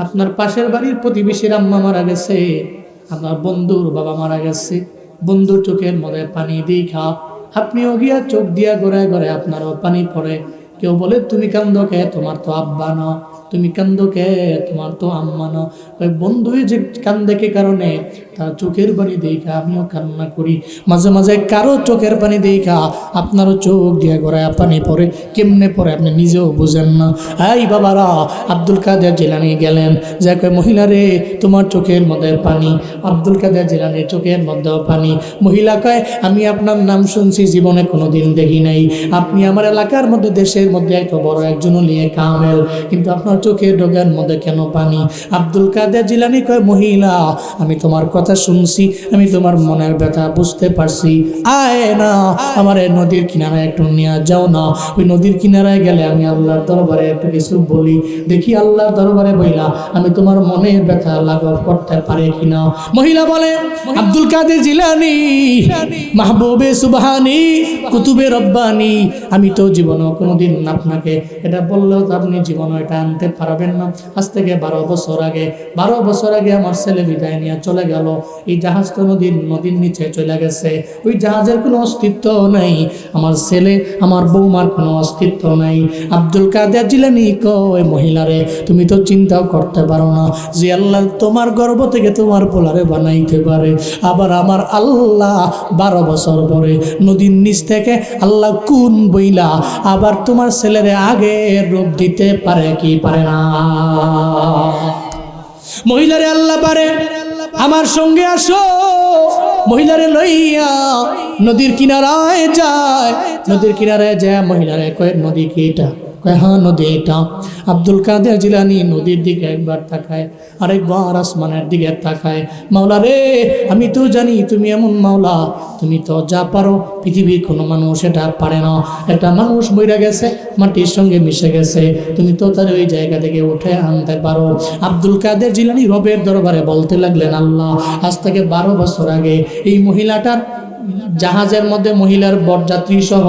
আপনার পাশের বাড়ির প্রতিবেশীর আম্মা মারা গেছে, আপনার বন্ধুর বাবা মারা গেছে, বন্ধুর চোখের মধ্যে পানি দেখা আপনিও গিয়া চোখ দিয়া গড়ায় গড়ায় আপনারও পানি পড়ে। কেউ বলে তুমি কান্দো কে, তোমার তো আব্বা না, তুমি কান্দো কে, তোমার তো আম্মা না। ওই বন্ধুই যে কান্দে কে কারণে, তার চোখের পানি দেখা আমিও কান্না করি। মাঝে মাঝে কারো চোখের পানি দেখা আপনারও চোখ দিয়ে গড়ায় পানি পড়ে, কেমনে পড়ে আপনি নিজেও বুঝেন না। এই বাবারা, আব্দুল কাদের জিলানী গেলেন, যে কয় মহিলা রে তোমার চোখের মধ্যে পানি। আব্দুল কাদের জিলানীর চোখের মধ্যেও পানি। মহিলা কয় আমি আপনার নাম শুনছি, জীবনে কোনোদিন দেখি নাই, আপনি আমার এলাকার মধ্যে দেশের মধ্যে এত বড় একজন লিয়ে কামেল, কিন্তু আপনার চোখের ডগার মধ্যে কেন পানি? আব্দুল কাদের জিলানী কয় মহিলা আমি তোমার কথা শুনছি, আমি তোমার মনের ব্যথা বুঝতে পারছি, আয় না আমার নদীর কিনারায় একটু নিয়ে যাও না। ওই নদীর কিনারায় গেলে আমি আল্লাহর দরবারে একটু কিছু বলি, দেখি আল্লাহর দরবারে বইলা আমি তোমার মনের ব্যথা লাঘব করতে পারি কিনা। মহিলা বলে আব্দুল কাদের জিলানী মাহবুবে সুবহানি কুতুবে রব্বানি, আমি তো জীবনে কোনোদিন আপনাকে এটা বললেও তো আপনি জীবনে এটা আনতে পারবেন না। আজ থেকে 12 বছর আগে আমার ছেলে বিদায় নিয়ে চলে গেল, এই জাহাজ তো নদীর নিচে চলে গেছে, ওই জাহাজের কোনো অস্তিত্ব নাই, আমার ছেলে আমার বৌমার কোনো অস্তিত্ব নাই। আব্দুল কাদের জিলানী কয়, মহিলারে তুমি তো চিন্তাও করতে পারো না যে আল্লাহ তোমার গর্ভ থেকে তোমার পোলারে বানাইতে পারে। আবার আমার আল্লাহ 12 বছর পরে নদীর নিচ থেকে আল্লাহ কোন বইলা আবার তোমার ছেলেরে আগে রূপ দিতে পারে কি পারে না? মহিলারে আল্লাহ পারে। আমার সঙ্গে আসো, মহিলারে লইয়া নদীর কিনারায় যায়। নদীর কিনারায় যায় মহিলারে কয়, নদী কি এটা? কয় হ্যাঁ নদী এটা। আব্দুল কাদের জিলানী নদীর দিকে একবার তাকায়, আরেকবার আসমানের দিকে তাকায়। মাওলা রে, আমি তো জানি তুমি এমন মাওলা, তুমি তো যা পারো পৃথিবীর কোনো মানুষ এটা পারে না। একটা মানুষ মরে গেছে, মাটির সঙ্গে মিশে গেছে, তুমি তো তার ওই জায়গা থেকে উঠে আনতে পারো। আব্দুল কাদের জিলানী রবের দরবারে বলতে লাগলেন, আল্লাহ আজ থেকে 12 বছর আগে এই মহিলাটার জাহাজের মধ্যে মহিলার বরযাত্রী সহ,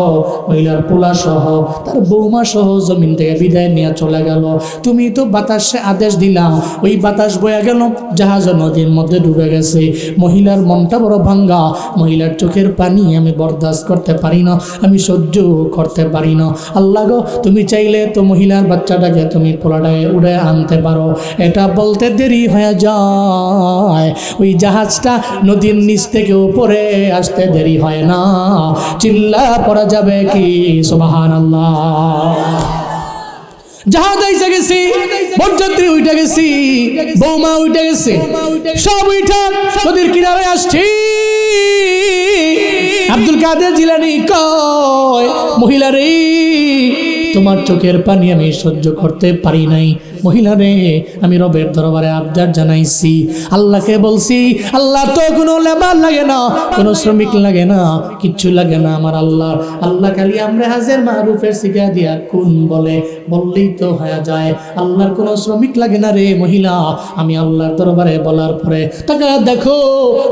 মহিলার পোলা সহ, তার বৌমা সহ জমিন থেকে বিদায় নিয়ে চলে গেল। তুমি তো বাতাসে আদেশ দিলাম, ওই বাতাস বয়ে গেল, জাহাজ নদীর মধ্যে ডুবে গেছে। মহিলার মনটা বড় ভাঙ্গা, মহিলার চোখের পানি আমি বরদাস্ত করতে পারি না, আমি সহ্য করতে পারি না। আল্লাহ গো, তুমি চাইলে তো মহিলার বাচ্চাটাকে তুমি পোলাটাকে উড়ে আনতে পারো। এটা বলতে দেরি হয়ে যায়, ওই জাহাজটা নদীর নিচ থেকে উপরে আসতে দেরি হয় না। চিল্লা পড়া যাবে কি সুবহানাল্লাহ। জাহাজ আইসা গেছি, বরযাত্রী উঠে গেছি, বৌমা উঠে গেছে, সব উঠা নদীর কিনারে আসছি। আব্দুল কাদের জিলানী কয়, মহিলারে তোমার চোখের পানি আমি সহ্য করতে পারি নাই। মহিলারে আমি রবের দরবারে আবদার জানাইছি, আল্লাহকে বলছি, আল্লাহ তো কোনো লেবার লাগে না, কোনো শ্রমিক লাগে না, কিচ্ছু লাগে না আমার আল্লাহ। আল্লাহ খালি আমরা হাজের মারুফের শিখা দিয়া কোন বললেই তো হয়ে যায়। আল্লাহর কোনো শ্রমিক লাগে না রে মহিলা। আমি আল্লাহর দরবারে বলার পরে তাকে দেখো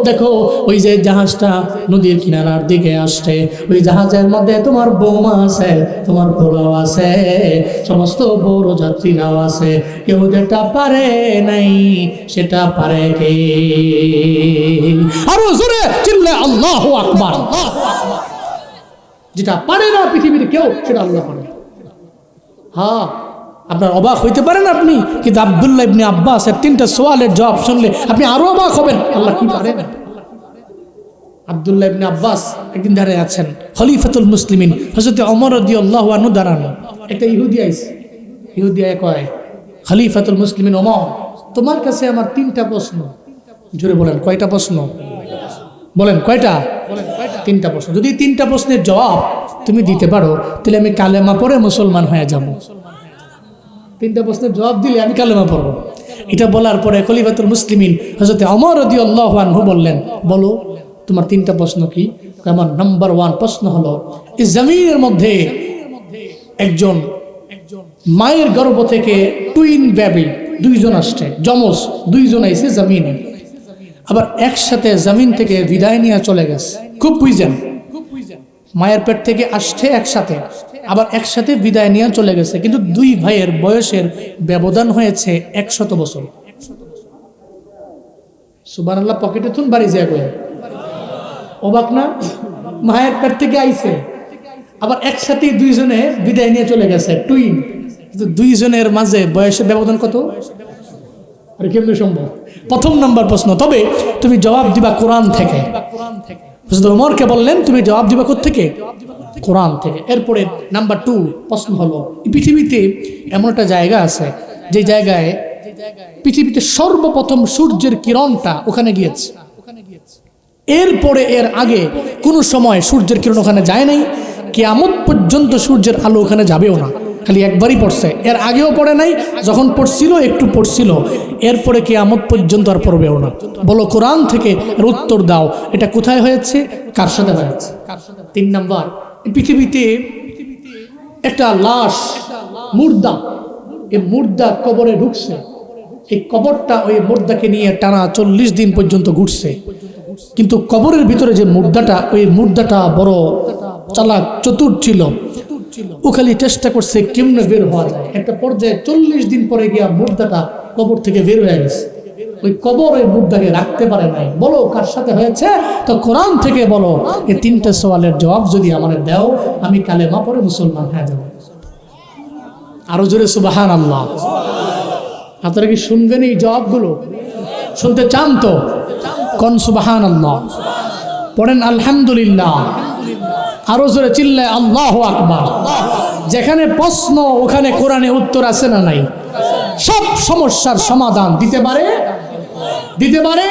দেখো, ওই যে জাহাজটা নদীর কিনারার দিকে আসছে, ওই জাহাজের মধ্যে তোমার বৌমা আছে, তোমার পোলাও আছে, সমস্ত বড় যাত্রীরাও আছে। কেউ যেটা পারে নাই সেটা পারে কে? আরো জোরে চিল্লা আল্লাহু আকবার। যেটা পারে না পৃথিবীর কেউ, সেটা আল্লাহ পারে। হ্যাঁ, আপনার অবাক হইতে পারেন আপনি, কিন্তু আব্দুল্লাহ ইবনে আব্বাস এর 3টা সওয়ালের জবাব শুনলে আপনি আরো অবাক হবেন, আল্লাহ কি পারেন। আব্দুল্লাহ ইবনে আব্বাস একদিন দাঁড়িয়ে আছেন, খলিফাতুল মুসলিমিন হযরত ওমর রাদিয়াল্লাহু আনহু দাঁড়ানো। একটা ইহুদি আইছে, ইহুদি কয়, খলিফাতুল মুসলিমিন ওমর, তোমার কাছে আমার 3টা প্রশ্ন। জোরে বলেন, কয়টা প্রশ্ন? বলেন কয়টা? 3টা প্রশ্ন। যদি 3টা প্রশ্নের জবাব তুমি দিতে পারো, তাহলে আমি কালেমা পড়ে মুসলমান হয়ে যাব। 3টা প্রশ্নের জবাব দিলে আমি কালেমা পড়বো। এটা বলার পরে খলিফাতুল মুসলিমিন হযরত ওমর রাদিয়াল্লাহু আনহু বললেন, বলো তোমার 3টা প্রশ্ন কি? আমার নাম্বার 1 প্রশ্ন হলো, এই জমিনের মধ্যে একজন মায়ের গর্ভ থেকে টুইন বেবি 2জন আসছে, যমজ 2জন আইছে জমিনে, আবার একসাথে জমিন থেকে বিদায় নিয়ে চলে গেছে। খুব বুঝছেন, মায়ের পেট থেকে আসছে একসাথে, আবার একসাথে বিদায় নিয়ে চলে গেছে, কিন্তু 2 ভাইয়ের বয়সের ব্যবধান হয়েছে 100 বছর। সুবহানাল্লাহ, পকেটে তুন বাড়ি যায় কই, অবাক না? মায়ের পেট থেকে আইছে, আবার একসাথে 2জনে বিদায় নিয়ে চলে গেছে, টুইন, কিন্তু 2জনের মাঝে বয়সের ব্যবধান কত? আর কেমনে সম্ভব? প্রথম নাম্বার প্রশ্ন। তবে তুমি জবাব দিবা কোরআন থেকে। ওমরকে বললেন তুমি জবাব দিবা কোত্থেকে? কোরআন থেকে। এরপরে নাম্বার 2 প্রশ্ন হলো, পৃথিবীতে এমন একটা জায়গা আছে যে জায়গায় পৃথিবীতে সর্বপ্রথম সূর্যের কিরণটা ওখানে গিয়েছে। এরপরে এর আগে কোনো সময় সূর্যের কিরণ ওখানে যায় নাই, কিয়ামত পর্যন্ত সূর্যের আলো ওখানে যাবেও না। খালি একবারই পড়ছে, এর আগেও পড়ে নাই, যখন পড়ছিল একটু পড়ছিল, এরপরে কিয়ামত পর্যন্ত আর পড়বেও না। বলো কোরআন থেকে উত্তর দাও, এটা কোথায় হয়েছে, কার সাথে হয়েছে? 3 নাম্বার, পৃথিবীতে একটা লাশ, মুর্দা, এই মুর্দা কবরে ঢুকছে। এই কবরটা ওই মুর্দাকে নিয়ে টানা 40 দিন পর্যন্ত ঘুরছে, কিন্তু কবরের ভিতরে যে মুর্দাটা, ওই মুর্দাটা বড় চালাক চতুর ছিল। ও খালি চেষ্টা করছে কেমনে বের হওয়া যায়। একটা পর্যায়ে 40 দিন পরে গিয়া মুর্দাটা কবর থেকে বের হয়ে গেছে। ওই কবরের মুদ্রাকে রাখতে পারে নাই। বলো কার সাথে হয়েছে? তো কোরআন থেকে বলো। এই 3টে সওয়ালের জবাব যদি আমাদের দাও, আমি কালেমা পড়ে মুসলমান হয়ে যাব। আরো জোরে সুবহানাল্লাহ। আপনারা কি শুনবেন এই জবাবগুলো? শুনতে চান তো? কোন সুবহানাল্লাহ পড়েন, আলহামদুলিল্লাহ। আরো জোরে চিল্লায় আল্লাহু আকবার। যেখানে প্রশ্ন ওখানে কোরআনে উত্তর আছে না নাই? সব সমস্যার সমাধান দিতে পারে।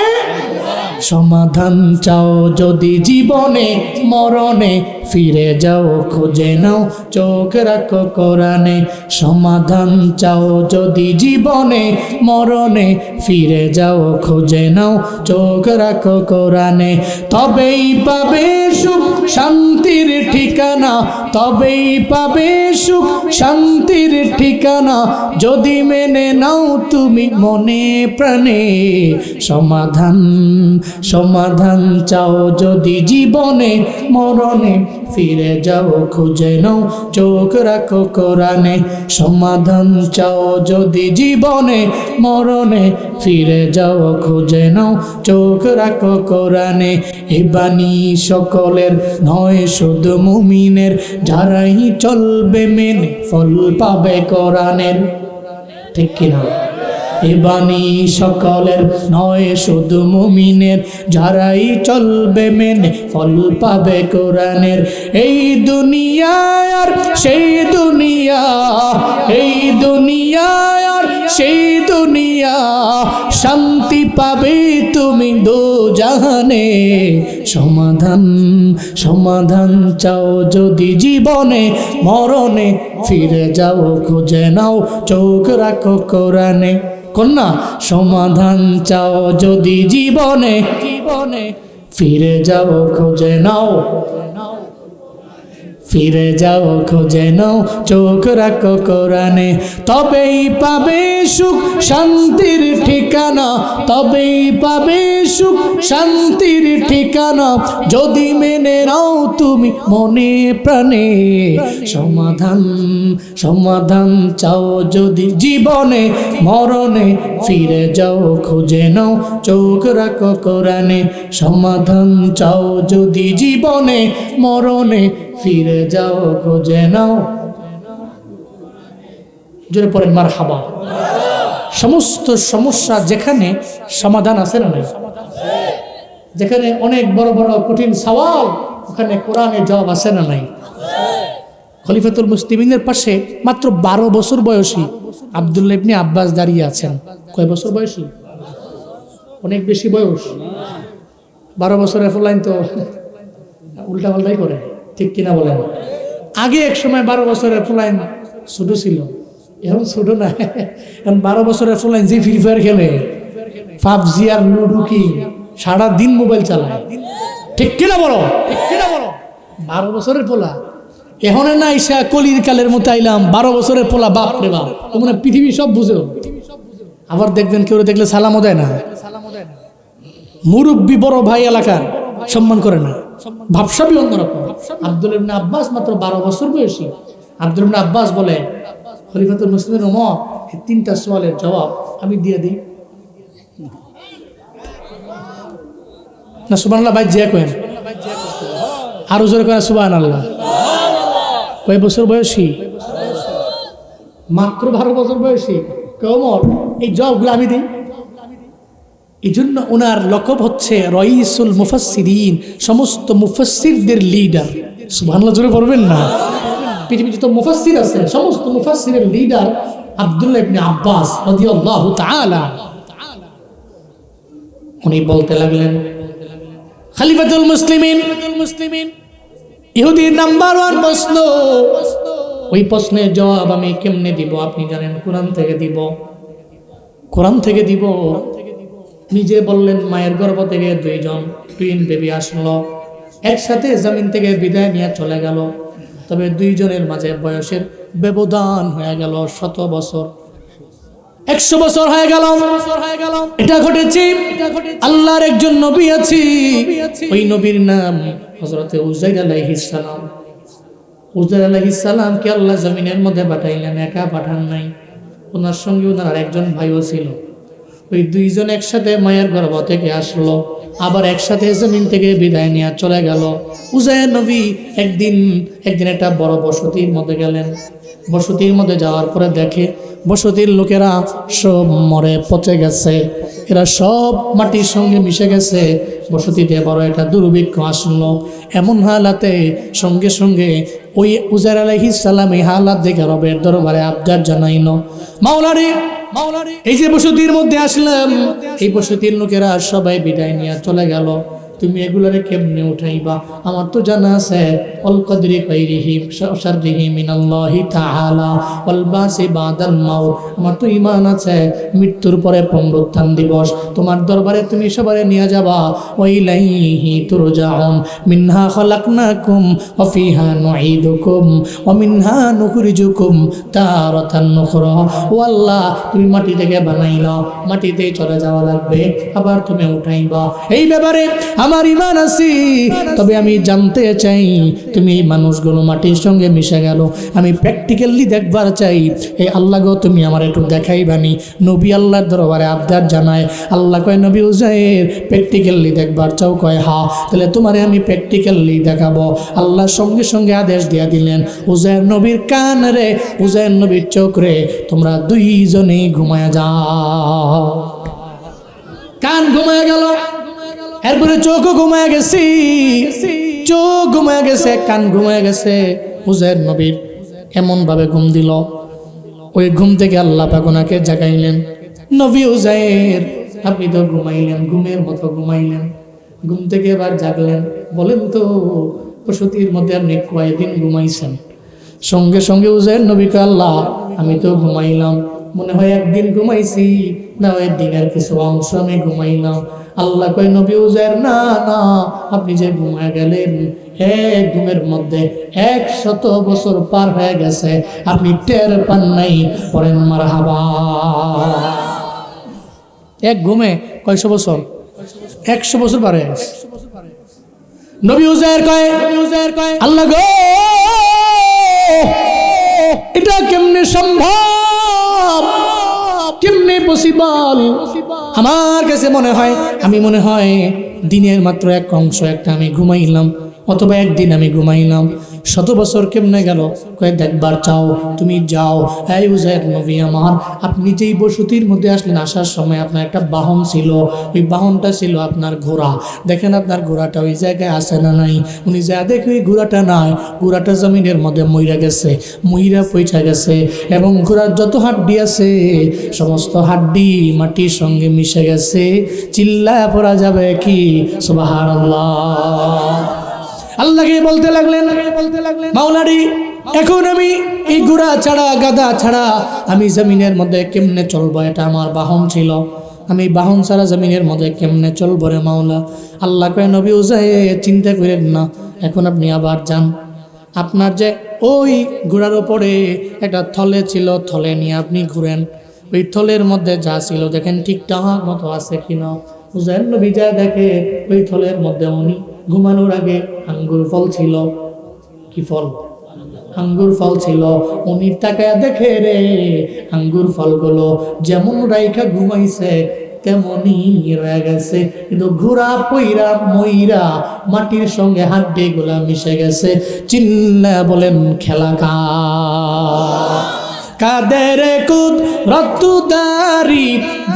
সমাধান চাও যদি জীবনে মরণে, ফিরে যাও খুঁজে নাও চোখ রাখো কোরআনে। সমাধান চাও যদি জীবনে মরণে, ফিরে যাও খুঁজে নাও চোখ রাখো কোরআনে। তবেই পাবে সুখ শান্তির ঠিকানা, তবেই পাবে সুখ শান্তির ঠিকানা, যদি মেনে নাও তুমি মনে প্রাণে। সমাধান চাও যদি জীবনে মরণে, ফিরে যাও খুঁজে নাও চোখ রাখো কোরআনে। সমাধান চাও যদি জীবনে মরণে, ফিরে যাও খুঁজে নাও চোখ রাখো কোরআনে। এ বাণী সকলের নয় শুধু মুমিনের, যারাই চলবে মেনে ফল পাবে কোরআনের। ঠিক কিনা? এ বাণী সকলের নয় শুধু মুমিনের, যারাই চলবে মেনে ফল পাবে কোরআনের। এই দুনিয়া আর সেই দুনিয়া, এই দুনিয়া আর সেই দুনিয়া, শান্তি পাবে তুমি দোজাহানে। সমাধান চাও যদি জীবনে মরণে, ফিরে যাও খুঁজে নাও চোখ রাখো কোরআনে। কন্যা সমাধান চাও যদি জীবনে ফিরে যাও খুঁজে নাও, ফিরে যাও খুঁজে নাও চোখ রাখো কোরআনে। তবেই পাবে সুখ শান্তির ঠিকানা, তবেই পাবে সুখ শান্তির ঠিকানা, যদি মেনে নাও তুমি মনে প্রাণে। সমাধান চাও যদি জীবনে মরণে, ফিরে যাও খুঁজে নাও চোখ রাখো কোরআনে। সমাধান চাও যদি জীবনে মরণে, ফিরে যাও খুঁজে নাও। জোরে পড়েন মারহাবা। সমস্ত সমস্যা যেখানে সমাধান আছে না নাই? যেখানে অনেক বড় বড় কঠিন সওয়াল, ওখানে কোরআনের জবাব আছে না নাই? খলিফাতুল মুসলিমিনের পাশে মাত্র 12 বছর বয়সী আব্দুল্লাহ ইবনে আব্বাস দাঁড়িয়ে আছেন। কয় বছর বয়সী? অনেক বেশি বয়স। 12 বছরের ফুলাইন তো উল্টা পাল্টাই করে, ঠিক কিনা বলেন? আগে এক সময় 12 বছরের ফুলাইন ছোট ছিল, এখন ছোট না। এখন 12 বছরের ফুলাইন যে ফ্রি ফায়ার খেলে, পাবজি আর লুডো কি সারাদিন মোবাইল চালায়, ঠিক কিনা বলো? 12 বছরের পোলা এখন না আইসা কলির কালের মতো আইলাম। 12 বছরের পোলা, বাপ রে বাপ, মানে পৃথিবী সব বুঝে। আবার দেখবেন কেউ দেখলে সালামও দেয় না, মুরব্বী বড় ভাই এলাকার সম্মান করে না, ভাবসাবি অন্যরকম। আব্দুল ইবনে আব্বাস মাত্র 12 বছর বয়সী। আব্দুল ইবনে আব্বাস বলে, খলিফাতুল মুসলিমিন ওমর, এই 3টা সওয়ালের জবাব আমি দিয়ে দিই না? সুবহানাল্লাহ ভাই, যে কেন আরো জোরে করে সুবহানাল্লাহ। কয় বছর বয়সী? মাত্র 12 বছর বয়সী। ওমর, এই জবাবগুলো আমি দিই। এই জন্য ওনার লকব হচ্ছে রইসুল মুফাসসিরিন, সমস্ত মুফাসসিরদের লিডার। সুবহানাল্লাহ জোরে পড়বেন না? পৃথিবীতে যত মুফাসসির আছে, সমস্ত মুফাসসিরের লিডার আব্দুল্লাহ ইবনে আব্বাস রাদিয়াল্লাহু তাআলা। উনি বলতে লাগলেন, খলিফাতুল মুসলিমিন, ইহুদির নাম্বার 1 প্রশ্ন, ওই প্রশ্নের জবাব আমি কেমনে দিব আপনি জানেন? কোরআন থেকে দিব, কোরআন থেকে দিব। নিজে বললেন, মায়ের গর্ভ থেকে 2জন টুইন বেবি আসলো, একসাথে জমিন থেকে বিদায় নিয়ে চলে গেল। তবে 2জনের মাঝে বয়সের ব্যবধান হয়ে গেল 100 বছর, 100 বছর হয়ে গেল। এটা ঘটেছে, আল্লাহর একজন নবী আছে, ওই নবীর নাম হযরতে উযাইর আলাইহিস সালাম। উযাইর আলাইহিস সালাম কে আল্লাহ জমিনের মধ্যে পাঠাইলেন, একা পাঠান নাই, ওনার সঙ্গে ওনার আরেকজন ভাইও ছিল। ওই দুইজন একসাথে মায়ের গর্ভ থেকে আসলো, আবার একসাথে জমিন থেকে বিদায় নিয়ে চলে গেল। উজাইর নবী একদিন একটা বড় বসতির মধ্যে গেলেন। বসতির মধ্যে যাওয়ার পরে দেখে বসতির লোকেরা সব মরে পচে গেছে, এরা সব মাটির সঙ্গে মিশে গেছে। বসতিতে বড় একটা দুর্ভিক্ষ আসলো। এমন হালাতে সঙ্গে সঙ্গে ওই উজাইর আলাইহিস সালাম এই হালাত দেখে রবের দরবারে আবদার জানাইল, মাওলারে এই যে বসতির মধ্যে আসলাম, এই বসতির লোকেরা সবাই বিদায় নিয়ে চলে গেল, তুমি এগুলারে কেমনে উঠাইবা? আমার তো জানা আছে অল কদরি কাইরিহি শাররিহি মিনাল্লাহি তাআলা ওয়াল বাসি বাদাল মাউত, আমার তো ঈমান আছে মৃত্যুর পরে পুনরুত্থান দিবস। তোমার দরবারে তুমি সবারে নিয়ে যাবা। ওয়া ইলাইহি তুরজাউন মিনহা খালাকনাকুম ওয়া ফিহা নুঈদুকুম ওয়া মিনহা নুখরিজুকুম তারাতান নুখরা। ও আল্লাহ, তুমি মাটি থেকে বানাইলা, মাটিতেই চলে যাওয়া লাগবে, আবার তুমি উঠাইবা। এই ব্যাপারে আমার ঈমান আছে, তবে আমি জানতে চাই তুমি এই মানুষগুলো মাটির সঙ্গে মিশে গেল, আমি প্র্যাকটিক্যালি দেখবার চাই। এই আল্লাহ গো, তুমি আমার একটু দেখাইবানি। নবী আল্লাহর দরবারে আবদার জানায়। আল্লাহ কয়, নবী উজাইর প্র্যাকটিক্যালি দেখবার চাও? কয় হা, তাহলে তোমারে আমি প্র্যাকটিক্যালি দেখাবো। আল্লাহ সঙ্গে সঙ্গে আদেশ দিয়া দিলেন, উজাইর নবীর কান রে, উজাইর নবীর চোখ রে, তোমরা দুইজনেই ঘুমায়া যাও। কান ঘুমায়া গেল, এরপরে চোখও ঘুমায় গেছে, চোখ ঘুমায় গেছে, কান ঘুমায় গেছে। উজাইর নবীর এমন ভাবে ঘুম দিল, ওই ঘুম থেকে আল্লাহ পাক ওনাকে জাগাইলেন। নবী উজাইর, আপনি তো ঘুমাইলেন, ঘুমের মতো ঘুমাইলেন, ঘুম থেকে এবার জাগলেন, বলেন তো বসতির মধ্যে আপনি কয়দিন ঘুমাইছেন? সঙ্গে সঙ্গে উজাইর নবীকে, আল্লাহ আমি তো ঘুমাইলাম, মনে হয় একদিন ঘুমাইছি, না ওই দিনের কিছু অংশ আমি ঘুমাইলাম। আল্লাহ কয়, নবী উজাইর না না, আপনি যে ঘুমায় গেলেন, এক ঘুমের মধ্যে 100 বছর পার হয়ে গেছে, আপনি টের পান নাই। পড়েন মারহাবা। এক ঘুমে কয়শো বছর? 100 বছর পার হয়ে গেছে। নবী উজাইর কয়, আল্লাহ গো, এটা কেমনে সম্ভব, কেমনে পসিবল? আমার কাছে মনে হয় দিনের মাত্র এক অংশ একটা আমি ঘুমাইলাম, অথবা একদিন আমি ঘুমাইলাম। 100 বছর কেমনে গেল? কয়ে দেখবার চাও? তুমি যাও। এই উজাইর নবী আমার, আপনি যেই বসতির মধ্যে আসলেন, আসার সময় আপনার একটা বাহন ছিল, ওই বাহনটা ছিল আপনার ঘোড়া। দেখেন আপনার ঘোড়াটা ওই জায়গায় আছে না নাই? উনি যা দেখে ওই ঘোড়াটা নাই, ঘোড়াটা জমিনের মধ্যে মইরা গেছে, মইরা পয়সা গেছে, এবং ঘোড়ার যত হাড্ডি আছে সমস্ত হাড্ডি মাটির সঙ্গে মিশে গেছে। চিল্লায় পড়া যাবে কি সুবহানাল্লাহ। আল্লাহকে বলতে লাগলেন, মাওলারি এখন আমি এই ঘোড়া ছাড়া, গাধা ছাড়া আমি জমিনের মধ্যে কেমনে চলবো? এটা আমার বাহন ছিল, আমি বাহন ছাড়া জমিনের মধ্যে কেমনে চলবো রে মাওলা? আল্লাহ কয়, নবী উজাইর চিন্তা করেন না, এখন আপনি আবার যান। আপনার যে ওই ঘোড়ার ওপরে একটা থলে ছিল, থলে নিয়ে আপনি ঘুরেন, ওই থলের মধ্যে যা ছিল দেখেন ঠিকঠাক মতো আছে কিনা। উজাইর নবী যা দেখে ওই থলের মধ্যে উনি ঘুমানোর আগে আঙ্গুর ফল ছিল। কি ফল? আঙ্গুর ফল ছিল। উনি তাকায় দেখে রে, আঙ্গুর ফলগুলো যেমন রাইখা ঘুমাইছে তেমনই রয়ে গেছে, কিন্তু ঘোড়া পইরা মইরা মাটির সঙ্গে হাড্ডি গুলা মিশে গেছে। চিল্লা বলেন খেলা কা কাদের কুদরত দারি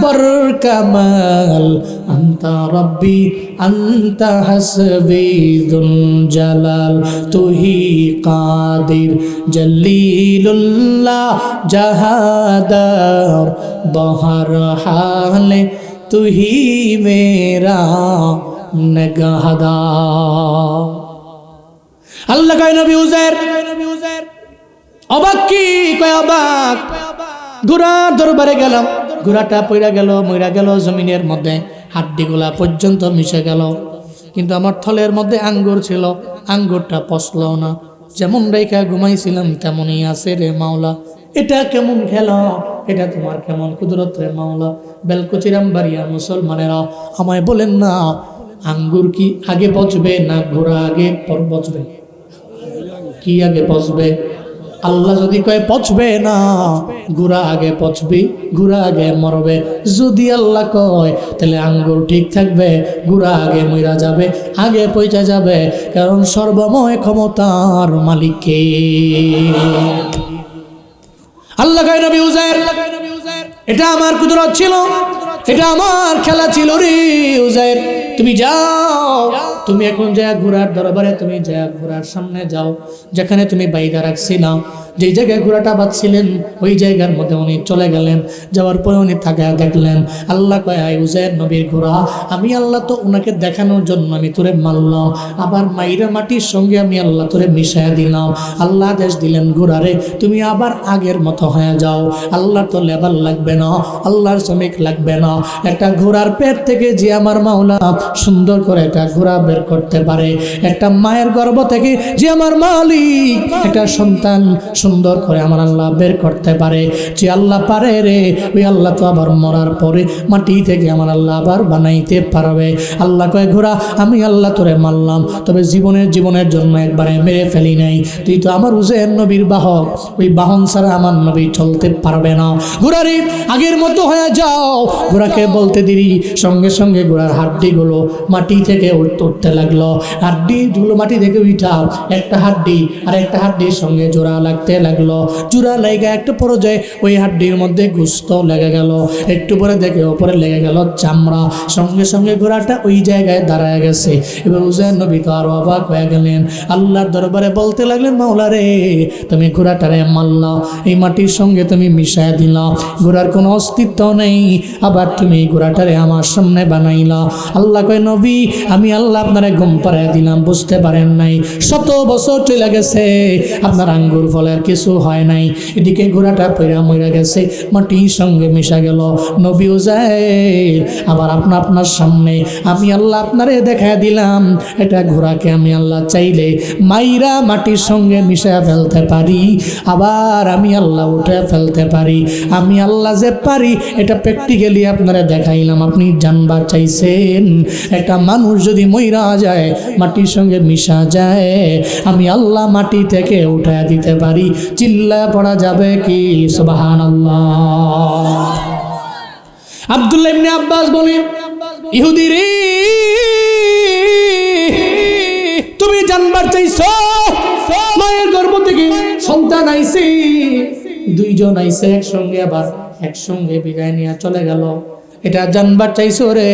বরকামাল, আনতা রব্বি আনতা হাসবি দুল জালাল, তুহি কাদির জলিলুল্লাহ জাহাদার বহর হালে, তুহি মেরা নগহদার। আল্লাহ কয়, নবী উজাইর অবাক। কি কয় অবাক? ঘোড়ার দরবারে গেলাম, ঘোড়াটা পইরা গেল, মইরা গেল জমিনের মধ্যে, হাড্ডিগুলা পর্যন্ত মিশে গেল, কিন্তু আমার থলের মধ্যে আঙ্গুর ছিল, আঙ্গুরটা পচলো না, যেমন রেখা ঘুমাইছিলাম তেমনই আছে রে মাওলা। এটা কেমন খেলা? এটা তোমার কেমন কুদরত রে মাওলা? বেলকুচিরাম বাড়িয়া মুসলমানেরা আমায় বলেন না, আঙ্গুর কি আগে পচবে না ঘোড়া আগে পচবে? কি আগে পচবে? আল্লাহ যদি কয় পচবে না, গুড়া আগে পচবি, গুড়া আগে মরবে। যদি আল্লাহ কয় তাহলে আঙ্গুর ঠিক থাকবে, গুড়া আগে মইরা যাবে, আগে পয়সা যাবে। কারণ সর্বময় ক্ষমতার মালিক কে? আল্লাহ কয় নবী উজাইর, এটা আমার কুদরত ছিল, এটা আমার খেলা ছিল রে উজাইর। তুমি যাও, তুমি এখন যা ঘোড়ার দরবারে, তুমি যা ঘোড়ার সামনে যাও, যেখানে তুমি বাইদা রাখছিলাম, যেই জায়গায় ঘোড়াটা বাঁধছিলেন ওই জায়গার মধ্যে উনি চলে গেলেন। যাওয়ার পরে উনি তাকায় দেখলেন, আল্লাহ কয় আয় উজাইর নবীর ঘোড়া, আমি আল্লাহ তো ওনাকে দেখানোর জন্য আমি তোরে মারলাম, আবার মাইরা মাটির সঙ্গে আমি আল্লাহ তোরে মিশাইয়া দিলাম। আল্লাহ আদেশ দিলেন ঘোড়ারে তুমি আবার আগের মতো হয়ে যাও। আল্লাহর তো লেবার লাগবে না, আল্লাহর শ্রমিক লাগবে না। একটা ঘোড়ার পেট থেকে যে আমার মাওলা সুন্দর করে একটা ঘোড়া বের করতে পারে, একটা মায়ের গর্ভ থেকে যে আমার মালিক একটা সন্তান সুন্দর করে আমার আল্লাহ বের করতে পারে, যে আল্লাহ পারে রে, ওই আল্লাহ তো আবার মরার পরে মাটি থেকে আমার আল্লাহ আবার বানাইতে পারবে। আল্লাহ কয় ঘোড়া আমি আল্লাহ তোরে মারলাম, তবে জীবনের জন্য একবারে মেরে ফেলি নাই। তুই তো আমার উজাইর নবীর বাহক, ওই বাহন ছাড়া আমার নবী চলতে পারবে না। ঘোড়ারে আগের মতো হয়ে যাও। ঘোড়াকে বলতে দিরি সঙ্গে সঙ্গে ঘোড়ার হাড্ডিগুলো মাটি থেকে উঠতে লাগলো। হাড্ডিগুলো মাটি থেকে উঠা একটা হাড্ডি আর একটা হাড্ডির সঙ্গে জোড়া লাগতে লাগলো। জোড়া লেগে একটা পর্যায়ে ওই হাড্ডির মধ্যে গোশত লেগে গেল, একটু পরে দেখে ওপরে লেগে গেল চামড়া। সঙ্গে সঙ্গে ঘোড়াটা ওই জায়গায় দাঁড়ায় গেছে। এবার উজাইর নবী তো আরো অবাক হয়ে গেলেন, আল্লাহর দরবারে বলতে লাগলেন মাওলা রে, তুমি ঘোড়াটারে মারলা, এই মাটির সঙ্গে তুমি মিশায় দিলা, ঘোড়ার কোনো অস্তিত্ব নেই, আবার তুমি ঘোড়াটারে আমার সামনে বানাইলা। আল্লাহ কয় নবী আমি আল্লাহ আপনারে ঘুম পাড়ায় দিলাম, বুঝতে পারেন নাই, 100 বছর চলে গেছে আপনার আঙ্গুর ফলের কিছু হয় নাই, এদিকে ঘোড়াটা পইরা মইরা গেছে, মাটির সঙ্গে মিশা গেল। নবী উজাইর আবার আপনার সামনে আমি আল্লাহ আপনারে দেখায় দিলাম, এটা ঘোড়াকে আমি আল্লাহ চাইলে মাইরা মাটির সঙ্গে মিশায় ফেলতে পারি, আবার আমি আল্লাহ উঠে ফেলতে পারি। আমি আল্লাহ যে পারি এটা প্র্যাকটিক্যালি আপনারা দেখাইলাম। আপনি জানবার চাইছেন একটা মানুষ যদি মইরা যায়, মাটির সঙ্গে মিশা যায়, আমি আল্লাহ মাটি থেকে উঠে দিতে পারি। চিল্লায় পড়া যাবে কি সুবহানাল্লাহ। আব্দুল্লাহ ইবনে আব্বাস বলেন, ইহুদি রে তুমি জানবার চাইছো মায়ের গর্ভ থেকে সন্তান আইছে, দুইজন আইছে একসঙ্গে, আবার একসঙ্গে বিদায় নিয়ে চলে গেল, এটা জানবার চাইছো রে,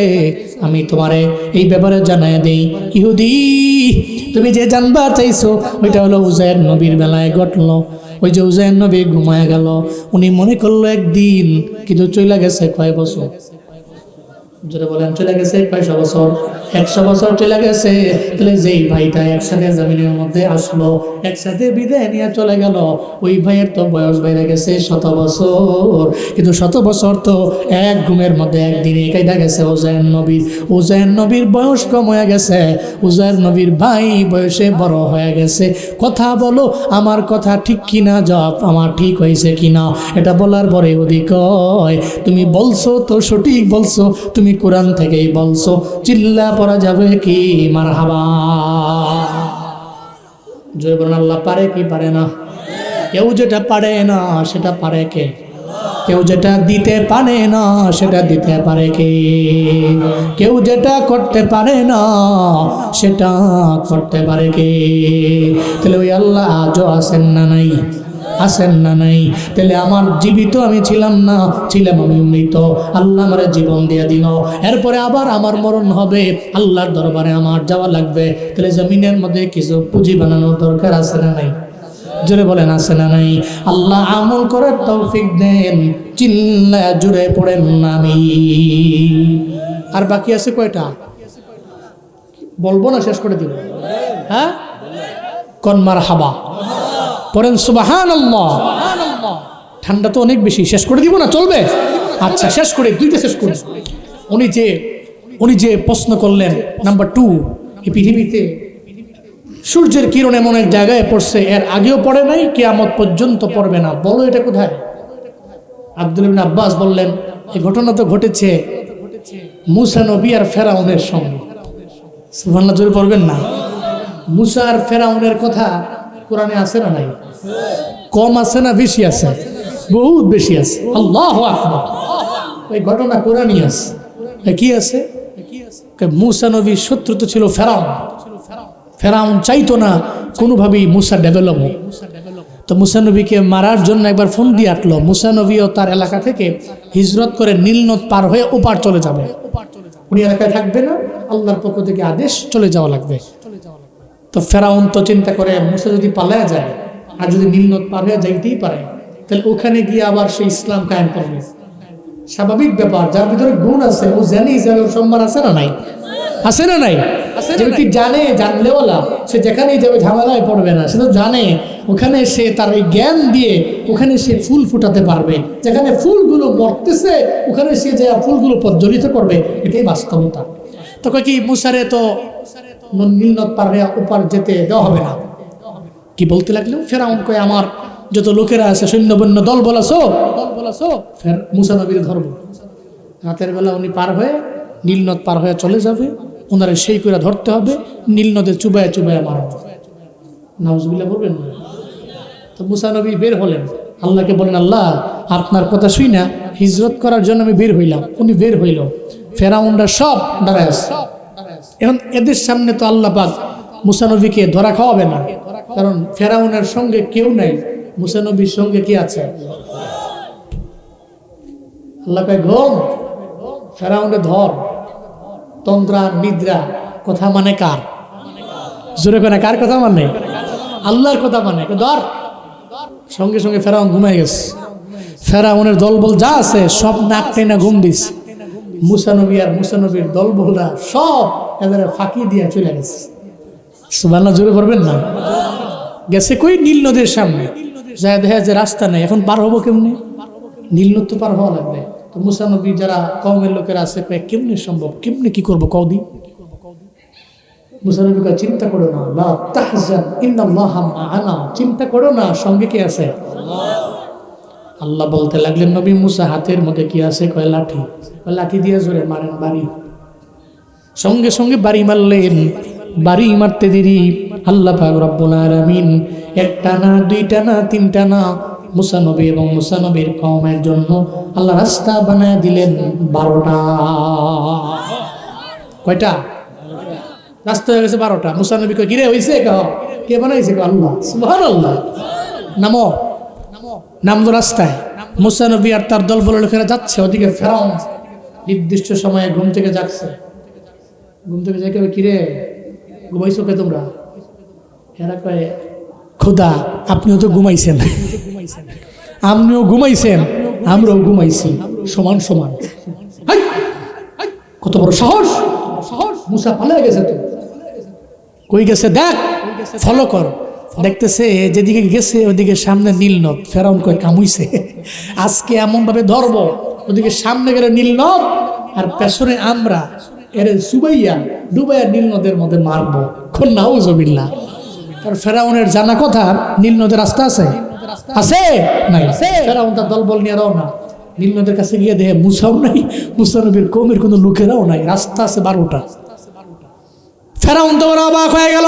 আমি তোমারে এই ব্যাপারে জানাই দেই। ইহুদি তুমি যে জানবার চাইছো ওইটা হলো উজাইর নবীর বেলায় ঘটলো। ওই যে উজাইর নবী ঘুমায় গেল, উনি মনে করলো একদিন, কিন্তু চলে গেছে কয় বছর, জোরে বলেন চলে গেছে কয়শো বছর, 100 বছর চলে গেছে। তাহলে যেই ভাইটা একসাথে জমিনের মধ্যে আসলো, একসাথে বিদায় নিয়ে চলে গেল, ওই ভাইয়ের তো বয়স বেড়ে গেছে 100 বছর, কিন্তু 100 বছর তো এক ঘুমের মধ্যে একদিনে কেটে গেছে উজাইর নবীর বয়স কম হয়ে গেছে, উজাইর নবীর ভাই বয়সে বড় হয়ে গেছে। কথা বলো আমার কথা ঠিক কিনা, জবাব আমার ঠিক হয়েছে কিনা। এটা বলার পরে ওদিক কয় তুমি বলছো তো সঠিক বলছো, তুমি কোরআন থেকেই বলছো, চিল্লা পড়া যাবে কি মারহাবা। জয় বলেন আল্লাহ পারে কি পারে না? কেউ যেটা পারে না সেটা পারে কে? কেউ যেটা দিতে পারে না সেটা দিতে পারে কে? কেউ যেটা করতে পারে না সেটা করতে পারে কে? তাহলে ওই আল্লাহ আজও আছেন না নাই? আছেন না নাই? তাহলে আমার জীবিত আমি ছিলাম না, ছিলাম আমি মৃত, আল্লাহ আমার জীবন দিয়ে দিল, এরপরে আবার আমার মরণ হবে, আল্লাহর দরবারে আমার যাওয়া লাগবে। তাহলে জমিনের মধ্যে কিছু পুঁজি বানানোর দরকার আছে না নাই? জোরে বলেন আছে না নাই? আল্লাহ আমল করার তৌফিক দেন, চিল্লা জুড়ে পড়েন আমি। আর বাকি আছে কয়টা? বলবো না শেষ করে দিব? হ্যাঁ কোন মারহাবা পড়েন সুবহানাল্লাহ। ঠান্ডা তো অনেক বেশি, শেষ করে দিব না চলবে? আচ্ছা শেষ করে, দুইটা শেষ করে। উনি যে প্রশ্ন করলেন নাম্বার 2, এই পৃথিবীতে সূর্যের কিরণ এমন এক জায়গায় পড়ছে এর আগেও পড়ে নাই, কিয়ামত পর্যন্ত পড়বে না, বলো এটা কোথায়? আব্দুল্লাহ ইবনে আব্বাস বললেন এই ঘটনা তো ঘটেছে মুসা নবী আর ফেরাউনের সঙ্গে। সুবহানাল্লাহ জোরে পড়বেন না? মুসা আর ফেরাউনের কথা কোরআনে আছে না নাই? কম আছে না বেশি আছে? বহুত বেশি আছে। আল্লাহু আকবার। এই ঘটনা কোরআনই আছে। কি আছে? মুসা নবীর শত্রু তো ছিল ফেরাউন। ফেরাউন চাইতো না কোনোভাবেই মুসা ডেভেলপ হোক। তো মুসা নবীকে মারার জন্য একবার ফোন দিয়ে আটলো। মুসা নবীও তার এলাকা থেকে হিজরত করে নীল নদ পার হয়ে ওপার চলে যাবে। উনি এলাকায় থাকবে না, আল্লাহর পক্ষ থেকে আদেশ চলে যাওয়া লাগবে। তো ফেরাউন তো চিন্তা করে মুসা যদি পালায়া যায় আর যদি নীল নদ পার হয়ে যাইতেই পারে, তাহলে ওখানে গিয়ে আবার সে ইসলাম কায়েম করবে। স্বাভাবিক ব্যাপার, যার ভিতরে গুণ আছে ও জানেই যাবে, ওর সম্মান আছে না নাই? আছে না নাই? যে ব্যক্তি জানে, জানলেও লাভ, সে যেখানেই যাবে ঝামেলায় পড়বে না। সে তো জানে ওখানে সে তার এই জ্ঞান দিয়ে ওখানে সে ফুল ফুটাতে পারবে। যেখানে ফুলগুলো মরতেছে ওখানে সে যে ফুলগুলো প্রজ্বলিত করবে, এটাই বাস্তবতা। তো কি মুসারে তো নীল নদ পার হয়ে ওপার যেতে দেওয়া হবে না। কি বলতে লাগলো? ফেরাউন কয় আমার যত লোকেরা আছে সৈন্যবন্য দল বলাছো, ফের মুসা নবীর ধর্ম। রাতের বেলা উনি পার হয়ে নীল নদ পার হয়ে চলে যাবে, ওনারা সেই করে ধরতে হবে, নীল নদে চুবায় চুবায় মারবে। নাউজুবিল্লাহ বলবেন না? তো মুসা নবী বের হলেন, আল্লাহকে বলেন আল্লাহ আপনার কথা শুই না হিজরত করার জন্য আমি বের হইলাম। উনি বের হইল, ফেরাউনরা সব দাঁড়ায় আছে। এখন এদের সামনে তো আল্লাহ পাক মুসা নবীকে ধরা খাওয়াবে না, কারণ ফেরাউনের সঙ্গে কেউ নাই, মুসা নবীর সঙ্গে কি আছে? আল্লাহ কয় ঘুম, ফেরাউনে ধর। তন্দ্রা নিদ্রা কথা মানে কার? জোরে করে কার কথা মানে? আল্লাহর কথা মানে। ধর, সঙ্গে সঙ্গে ফেরাউন ঘুমাই গেছে। ফেরাউনের দলবল যা আছে সব নাক টেনে ঘুম দিস। মুসা নবী আর মুসা নবীর দলবলরা সব এদের ফাঁকি দিয়ে চলে গেছে। সুবহানাল্লাহ, জোরে করবেন না? গেছে কই? নীল নদের সামনে যায়, দেখা যে রাস্তা নেই, এখন পার হবো কেমনে? নীল নদ তো পার হওয়া লাগবে। তো মুসা নবী যারা কওমের লোকেরা আছে কেমনে সম্ভব, কেমনে কি করবো কওদি? মুসা নবী কয় চিন্তা করো না, লা তাহজান ইন্নাল্লাহা মা'ানা, চিন্তা করো না, সঙ্গে কি আছে? আল্লাহ বলতে লাগলেন নবী মুসা হাতের মধ্যে কি আছে? কয় লাঠি। লাঠি দিয়ে জোরে মারেন বাড়ি। সঙ্গে সঙ্গে বাড়ি মারলেন। বাড়ি মারতে দেরি আল্লাহ পাক রব্বুল আলামিন একটা না, দুইটা না, তিনটা না, মুসা নবী এবং মুসা নবীর কওমের জন্য আল্লাহ রাস্তা বানায় দিলেন 12টা। কয়টা রাস্তা হয়ে গেছে? 12টা। মুসা নবী কয় কিরে হইছে? কে বানাইছে? আল্লাহ। সুবহানাল্লাহ। নামো, নামলো রাস্তায়। মুসা নবী আর তার দলবল লোকেরা যাচ্ছে, ওদিকে ফেরাউন নির্দিষ্ট সময়ে ঘুম থেকে জাগছে। ঘুম থেকে যাই কবে কিরে ঘুমাইছো কে তোমরা? এরা কয় খোদা আপনিও তো ঘুমাইছেন, আপনিও ঘুমাইছেন, আমরাও ঘুমাইছি, সমান সমান। কত বড় সাহস! মুসা পালিয়ে গেছে। তো কই গেছে দেখ, ফলো কর। দেখতেছে যেদিকে গেছে ওদিকে সামনে নীল নদ। ফেরাউন কয় কামুইছে, আজকে এমন ভাবে ধরবো, ওদিকে সামনে গেলে নীল নদ আর পেছনে আমরা এর সুবাইয়া ডুবাইয়া নীল নদের মধ্যে মারবো। নাউজুবিল্লাহ। আর ফেরাউনের জানা কথা নীল নদের রাস্তা আছে? আছে নাই? ফেরাউন তার দলবল নিয়ে রওনা। নীল নদের কাছে গিয়ে দেখে মুসাও নাই, মুসা নবীর কওমের কোনো লোকেরাও নাই, রাস্তা আছে 12টা। ফেরাউন তো অবাক হয়ে গেল।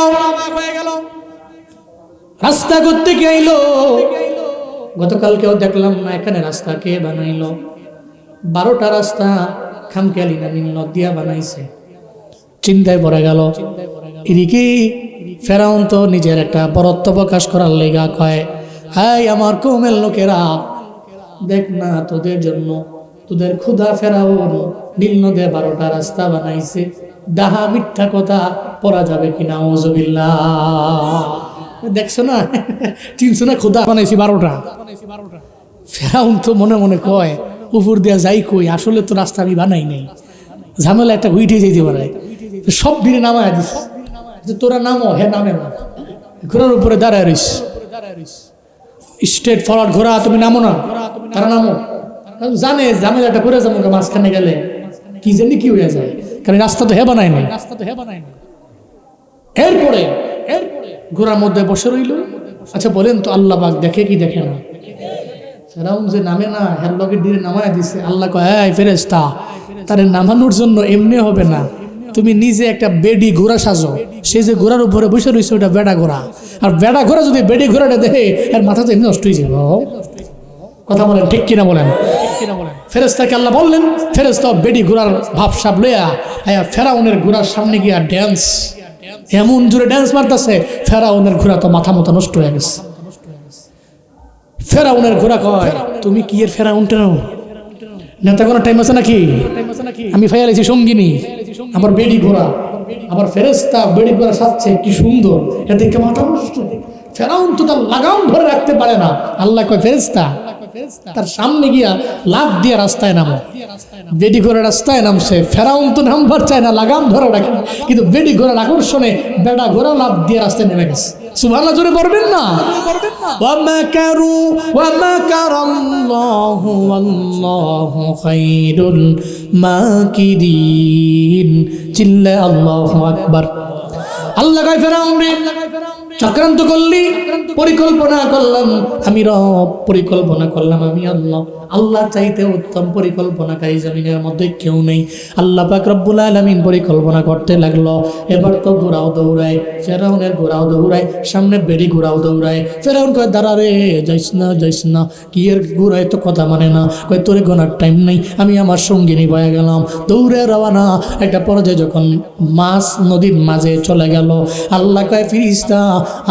রাস্তা করতে কে আইলো? গতকালকেও দেখলাম না, এখানে রাস্তা কে বানাইলো? 12টা রাস্তা খামখেয়ালি না নীল নদ দিয়া বানাইছে। চিন্তায় পড়ে গেল। এদিকে ফেরাউন তো নিজের একটা বরত্ব প্রকাশ করার লেগা কয়, হাই আমার কওমের লোকেরা, দেখ না তোদের জন্য, তোদের ক্ষুধা ফেরাউন নীল নদে 12টা রাস্তা বানাইছে। ডাহা মিথ্যা কথা পড়া যাবে কিনা? আউযুবিল্লাহ। দেখছো না, চিনছো না, ক্ষুধা বানাইছি 12টা। ফেরাউন তো মনে মনে কয় উপর দিয়া যাই কই, আসলে তো রাস্তা আমি বানাই নাই, ঝামেলা একটা উইঠে যেতে পারে। সব দিনে নামায় দিস, তোরা নামো। হ্যাঁ নামে না, ঘোড়ার উপরে দাঁড়ায় রইস, স্ট্রেট ফরওয়ার্ড ঘোড়া, তুমি নামো না। তারা নামো, জানে ঝামেলাটা করে যাবো, মাঝখানে গেলে কি জানি কি হয়ে যায়, কারণ রাস্তা তো হে বানায় নাই। এরপরে ঘোড়ার মধ্যে বসে রইল। আচ্ছা বলেন তো আল্লাহ পাক দেখে কি দেখে না? ফেরাউন যে নামে না, হের লগের দিনে নামায় দিছে। আল্লাহ কয় এই ফেরেশতা, তারে নামানোর জন্য এমনি হবে না, তুমি নিজে একটা বেডি ঘোড়া সাজো, সে যে ঘোড়ার উপরে বসে রয়েছে ওটা বেড়া ঘোড়া, আর বেড়া ঘোড়া যদি বেডি ঘোড়াটা দেখে এর মাথা তো এমনি নষ্ট হয়ে যাবে। কথা বলেন ঠিক কিনা বলেন? ফেরেশতাকে আল্লাহ বললেন, ফেরেশতা বেডি ঘোড়ার ভাবসাব লইয়া ফেরাউনের ঘোড়ার সামনে গিয়া ড্যান্স, এমন জোরে ড্যান্স মারতেছে, ফেরাউনের ঘোড়া তো মাথা মতো নষ্ট হয়ে গেছে। ফেরাউনের ঘোড়া কয়, তুমি কি এর ফেরাউনটা নেতা কোনো টাইম আছে নাকি? আমি ফাইয়ালেছি সঙ্গিনী, আমার বেডি ঘোড়া, আমার ফেরেশতা বেডি ঘোড়া সাজছে, কি সুন্দর, এটা দেখে মাথা নষ্ট। ফেরাউন তো তার লাগাম ধরে রাখতে পারে না। আল্লাহ কয়, ফেরেশতা তার সামনে গিয়া লাফ দিয়ে রাস্তায় নামো। বেডি ঘোড়া রাস্তায় নামছে, ফেরাউন তো নামবার চায় না, লাগাম ধরে রাখে, কিন্তু বেডি ঘোড়ার আকর্ষণে বেড়া ঘোড়া লাফ দিয়ে রাস্তায় নেমে গেছে। সুবহানাল্লাহ জোরে পড়বেন না? ওয়া মাকারু ওয়া মাকারাল্লাহু ওয়াল্লাহু খায়রুল মাকিরিন। চিল্লা আল্লাহু আকবার। আল্লাহ কয়, ফেরাউন রে চক্রান্ত করলি, পরিকল্পনা করলাম আমি রব, পরিকল্পনা করলাম আমি আল্লাহ। আল্লাহ চাইতে উত্তম পরিকল্পনাকারী জমিনের মধ্যে কেউ নেই। আল্লাহ পাক রব্বুল আলামিন পরিকল্পনা করতে লাগলো। এবার তো ঘোড়াও দৌড়ায়, ফেরাউনের ঘোড়াও দৌড়ায়, সামনে বেড়ি ঘোড়াও দৌড়ায়। ফেরাউন কয়, দাঁড়া রে, যাইস না, কি এর ঘোড়ায় তো কথা মানে না। কয়, তোরে গোনার টাইম নেই, আমি আমার সঙ্গিনী বয়ে গেলাম, দৌড়ে রওয়ানা। একটা পর্যায়ে যখন মাছ নদীর মাঝে চলে গেল, আল্লাহ কয়, ফিরিস্তা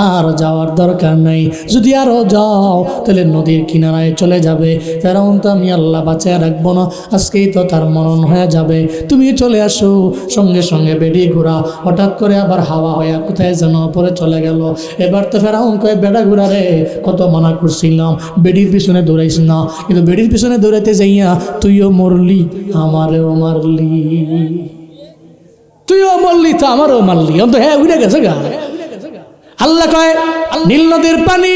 আর যাওয়ার দরকার নাই, যদি আরো যাও তাহলে নদীর কিনারায় চলে যাবে। ফেরাউন তো আমি আল্লাহ বাঁচিয়ে রাখবো না, আজকেই তো তার মরণ হয়ে যাবে, তুমি চলে আসো। সঙ্গে সঙ্গে বেড়ি ঘোড়া হঠাৎ করে আবার হাওয়া হয়ে কোথায় যেন পরে চলে গেল। এবার তো ফেরাউন কয়, বেড়া ঘোড়া রে, কত মানা করছিলাম বেড়ির পিছনে দৌড়াইস না, কিন্তু বেড়ির পিছনে দৌড়াইতে যাইয়া তুইও মরলি, আমারেও মারলি, তুইও মরলি তো আমারও মারলি, অন্ত হ্যাঁ উড়ে গেছে গা। আল্লাহ কয়, নীল নদের পানি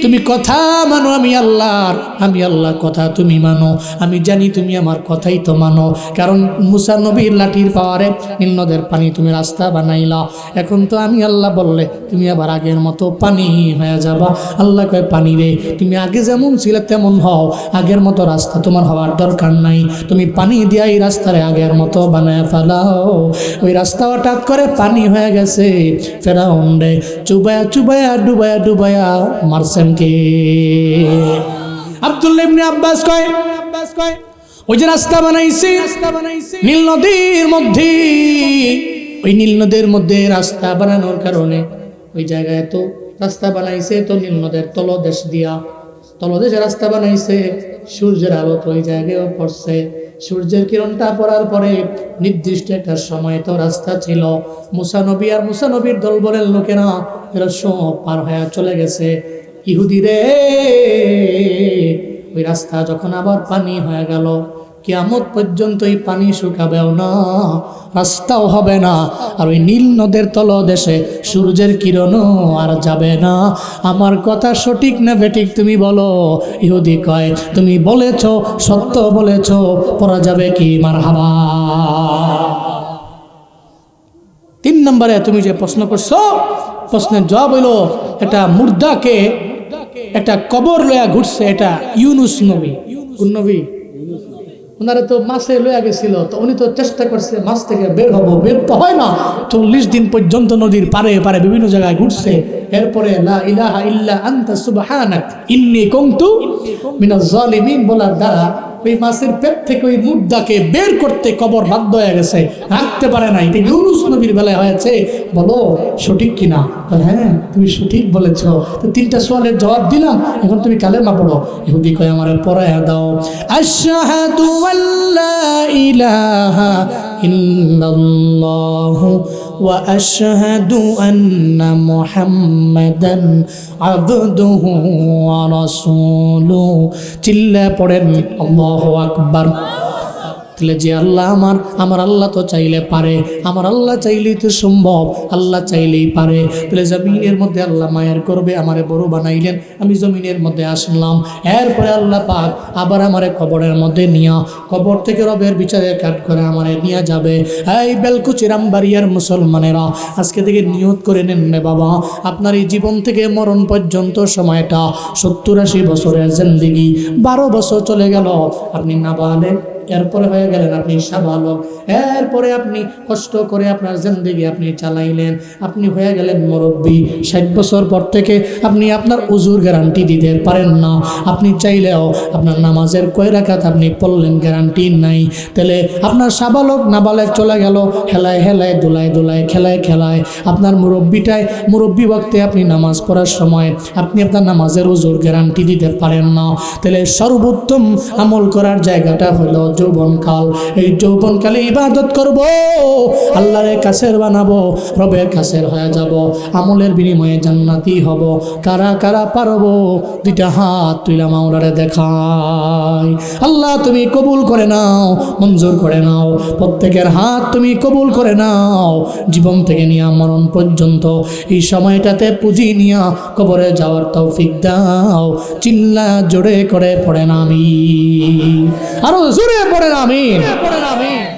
তুমি কথা মানো, আমি আল্লাহর কথা তুমি মানো, আমি জানি তুমি আমার কথাই তো মানো। কারণ মুসা নবীর লাঠির পাওয়ারে নীল নদের পানি তুমি রাস্তা বানাইলা, এখন তো আমি আল্লাহ বললে তুমি আবার আগের মতো পানি হয়ে যাবা। আল্লাহ কয়, পানি রে, তুমি আগে যেমন ছিলে তেমন হও, আগের মতো রাস্তা তোমার হওয়ার দরকার নাই, তুমি পানি দিয়া এই রাস্তারে আগের মতো বানায় ফেলাও। ওই রাস্তা হঠাৎ করে পানি হয়ে গেছে। ফেরাউন রে চুবায়া চুবায়া ডুবায়া ডুবায়া মারছেন কে? আব্দুল্লাহ ইবনে আব্বাস কয়, ওই যে রাস্তা বানাইছে নীল নদীর মধ্যে, ওই নীল নদের মধ্যে রাস্তা বানানোর কারণে ওই জায়গায় তো রাস্তা বানাইছে, তো নীল নদের তলদেশে রাস্তা বানাইছে, সূর্যের আলো তো ওই জায়গায়ও পড়ছে, সূর্যের কিরণটা পড়ার পরে নির্দিষ্ট একটা সময় তো রাস্তা ছিল। মুসা নবী আর মুসা নবীর দলবলের লোকেরা এরা সব পার হয়ে চলে গেছে। ইহুদি রে, ওই রাস্তা যখন আবার পানি হয়ে গেল, কিয়ামত পর্যন্ত এই পানি শুকাবেও না, রাস্তাও হবে না, আর ওই নীল নদের তলদেশে সূর্যের কিরণও আর যাবে না। আমার কথা সঠিক না বেঠিক তুমি বলো? ইহুদি কয়, তুমি বলেছ, সত্য বলেছ, পড়া যাবে কি মারহাবা। 3 নম্বরে তুমি যে প্রশ্ন করছো, প্রশ্নের জবাব হইল, একটা মুর্দাকে একটা কবর লয়া ঘুরছে, এটা ইউনুস নবী। কোন নবী? ওনারা তো মাছে লইয়া গেছিল, তো উনি তো চেষ্টা করছে মাছ থেকে বের হবো, বের তো হয় না, 40 দিন পর্যন্ত নদীর পারে পারে বিভিন্ন জায়গায় ঘুরছে। এরপরে লা ইলাহা ইল্লা আনতা সুবহানাক ইন্নী কুনতু মিনাজ জালিমিন বলার দ্বারা ওই মাছের পেট থেকে ওই মুর্দাকে বের করতে কবর বাধ্য হয়ে গেছে, রাখতে পারে না। এটা ইউনুস নবীর বেলায় হয়েছে, বলো সঠিক কিনা? হ্যাঁ তুমি সঠিক বলেছ। তো 3টা সওয়ালের জবাব দিলাম, এখন তুমি কালেমা পড়ো। ইহুদি কয়, আমারে পড়ায়া দাও। আশহাদু আল্লা ইলাহা ইল্লাল্লাহু ওয়া আশহাদু আন্না মুহাম্মাদান আবদুহু ওয়া রাসূলুহু। চিল্লা পড়েন আল্লাহু আকবার। তাহলে যে আল্লাহ আমার আল্লাহ তো চাইলে পারে, আমার আল্লাহ চাইলেই তো সম্ভব, আল্লাহ চাইলেই পারে। তাহলে জমিনের মধ্যে আল্লাহ মায়ের করবে, আমারে বড় বানাইলেন, আমি জমিনের মধ্যে আসলাম। এরপরে আল্লাহ পাক আবার আমারে কবরের মধ্যে নিয়া, কবর থেকে রবের বিচারের কাঠ করে আমারে নিয়ে যাবে। এই বেলকুচি রামবাড়িয়ার মুসলমানেরা, আজকে থেকে নিয়ত করে নেন রে বাবা, আপনার এই জীবন থেকে মরণ পর্যন্ত সময়টা 70-80 বছরের জিন্দেগি, 12 বছর চলে গেল, আপনি নাবালেগ, এরপরে হয়ে গেলেন আপনি সাবালক, এরপরে আপনি কষ্ট করে আপনার জিন্দেগি আপনি চালাইলেন, আপনি হয়ে গেলেন মুরব্বী। 60 বছর পর থেকে আপনি আপনার উজুর গ্যারান্টি দিতে পারেন না, আপনি চাইলেও আপনার নামাজের কয় রাকাত আপনি পড়লেন গ্যারান্টি নাই। তাহলে আপনার সাবালক নাবালক চলে গেল হেলায় হেলায় দোলায় দোলায় খেলায় খেলায়, আপনার মুরব্বী বক্তে আপনি নামাজ পড়ার সময় আপনি আপনার নামাজের উজুর গ্যারান্টি দিতে পারেন না। তাহলে সর্বোত্তম আমল করার জায়গাটা হলো যৌবনকাল। এই যৌবনকালে ইবাদত করব, আল্লাহর কাছের বানাবো, রবের কাছের হয়ে যাব, আমলের বিনিময়ে জান্নাতি হব। কারা কারা পারবো? দুইটা হাত তুইলা মাওলারে দেখাই। আল্লাহ তুমি কবুল করে নাও, মঞ্জুর করে নাও, প্রত্যেকের হাত তুমি কবুল করে নাও। জীবন থেকে নিয়ে মরণ পর্যন্ত এই সময়টাতে পুঁজি নিয়া কবরে যাওয়ার তৌফিক দাও। চিল্লা জোরে করে পড়েন আমিন, আরো জোরে পড়েন আমিন।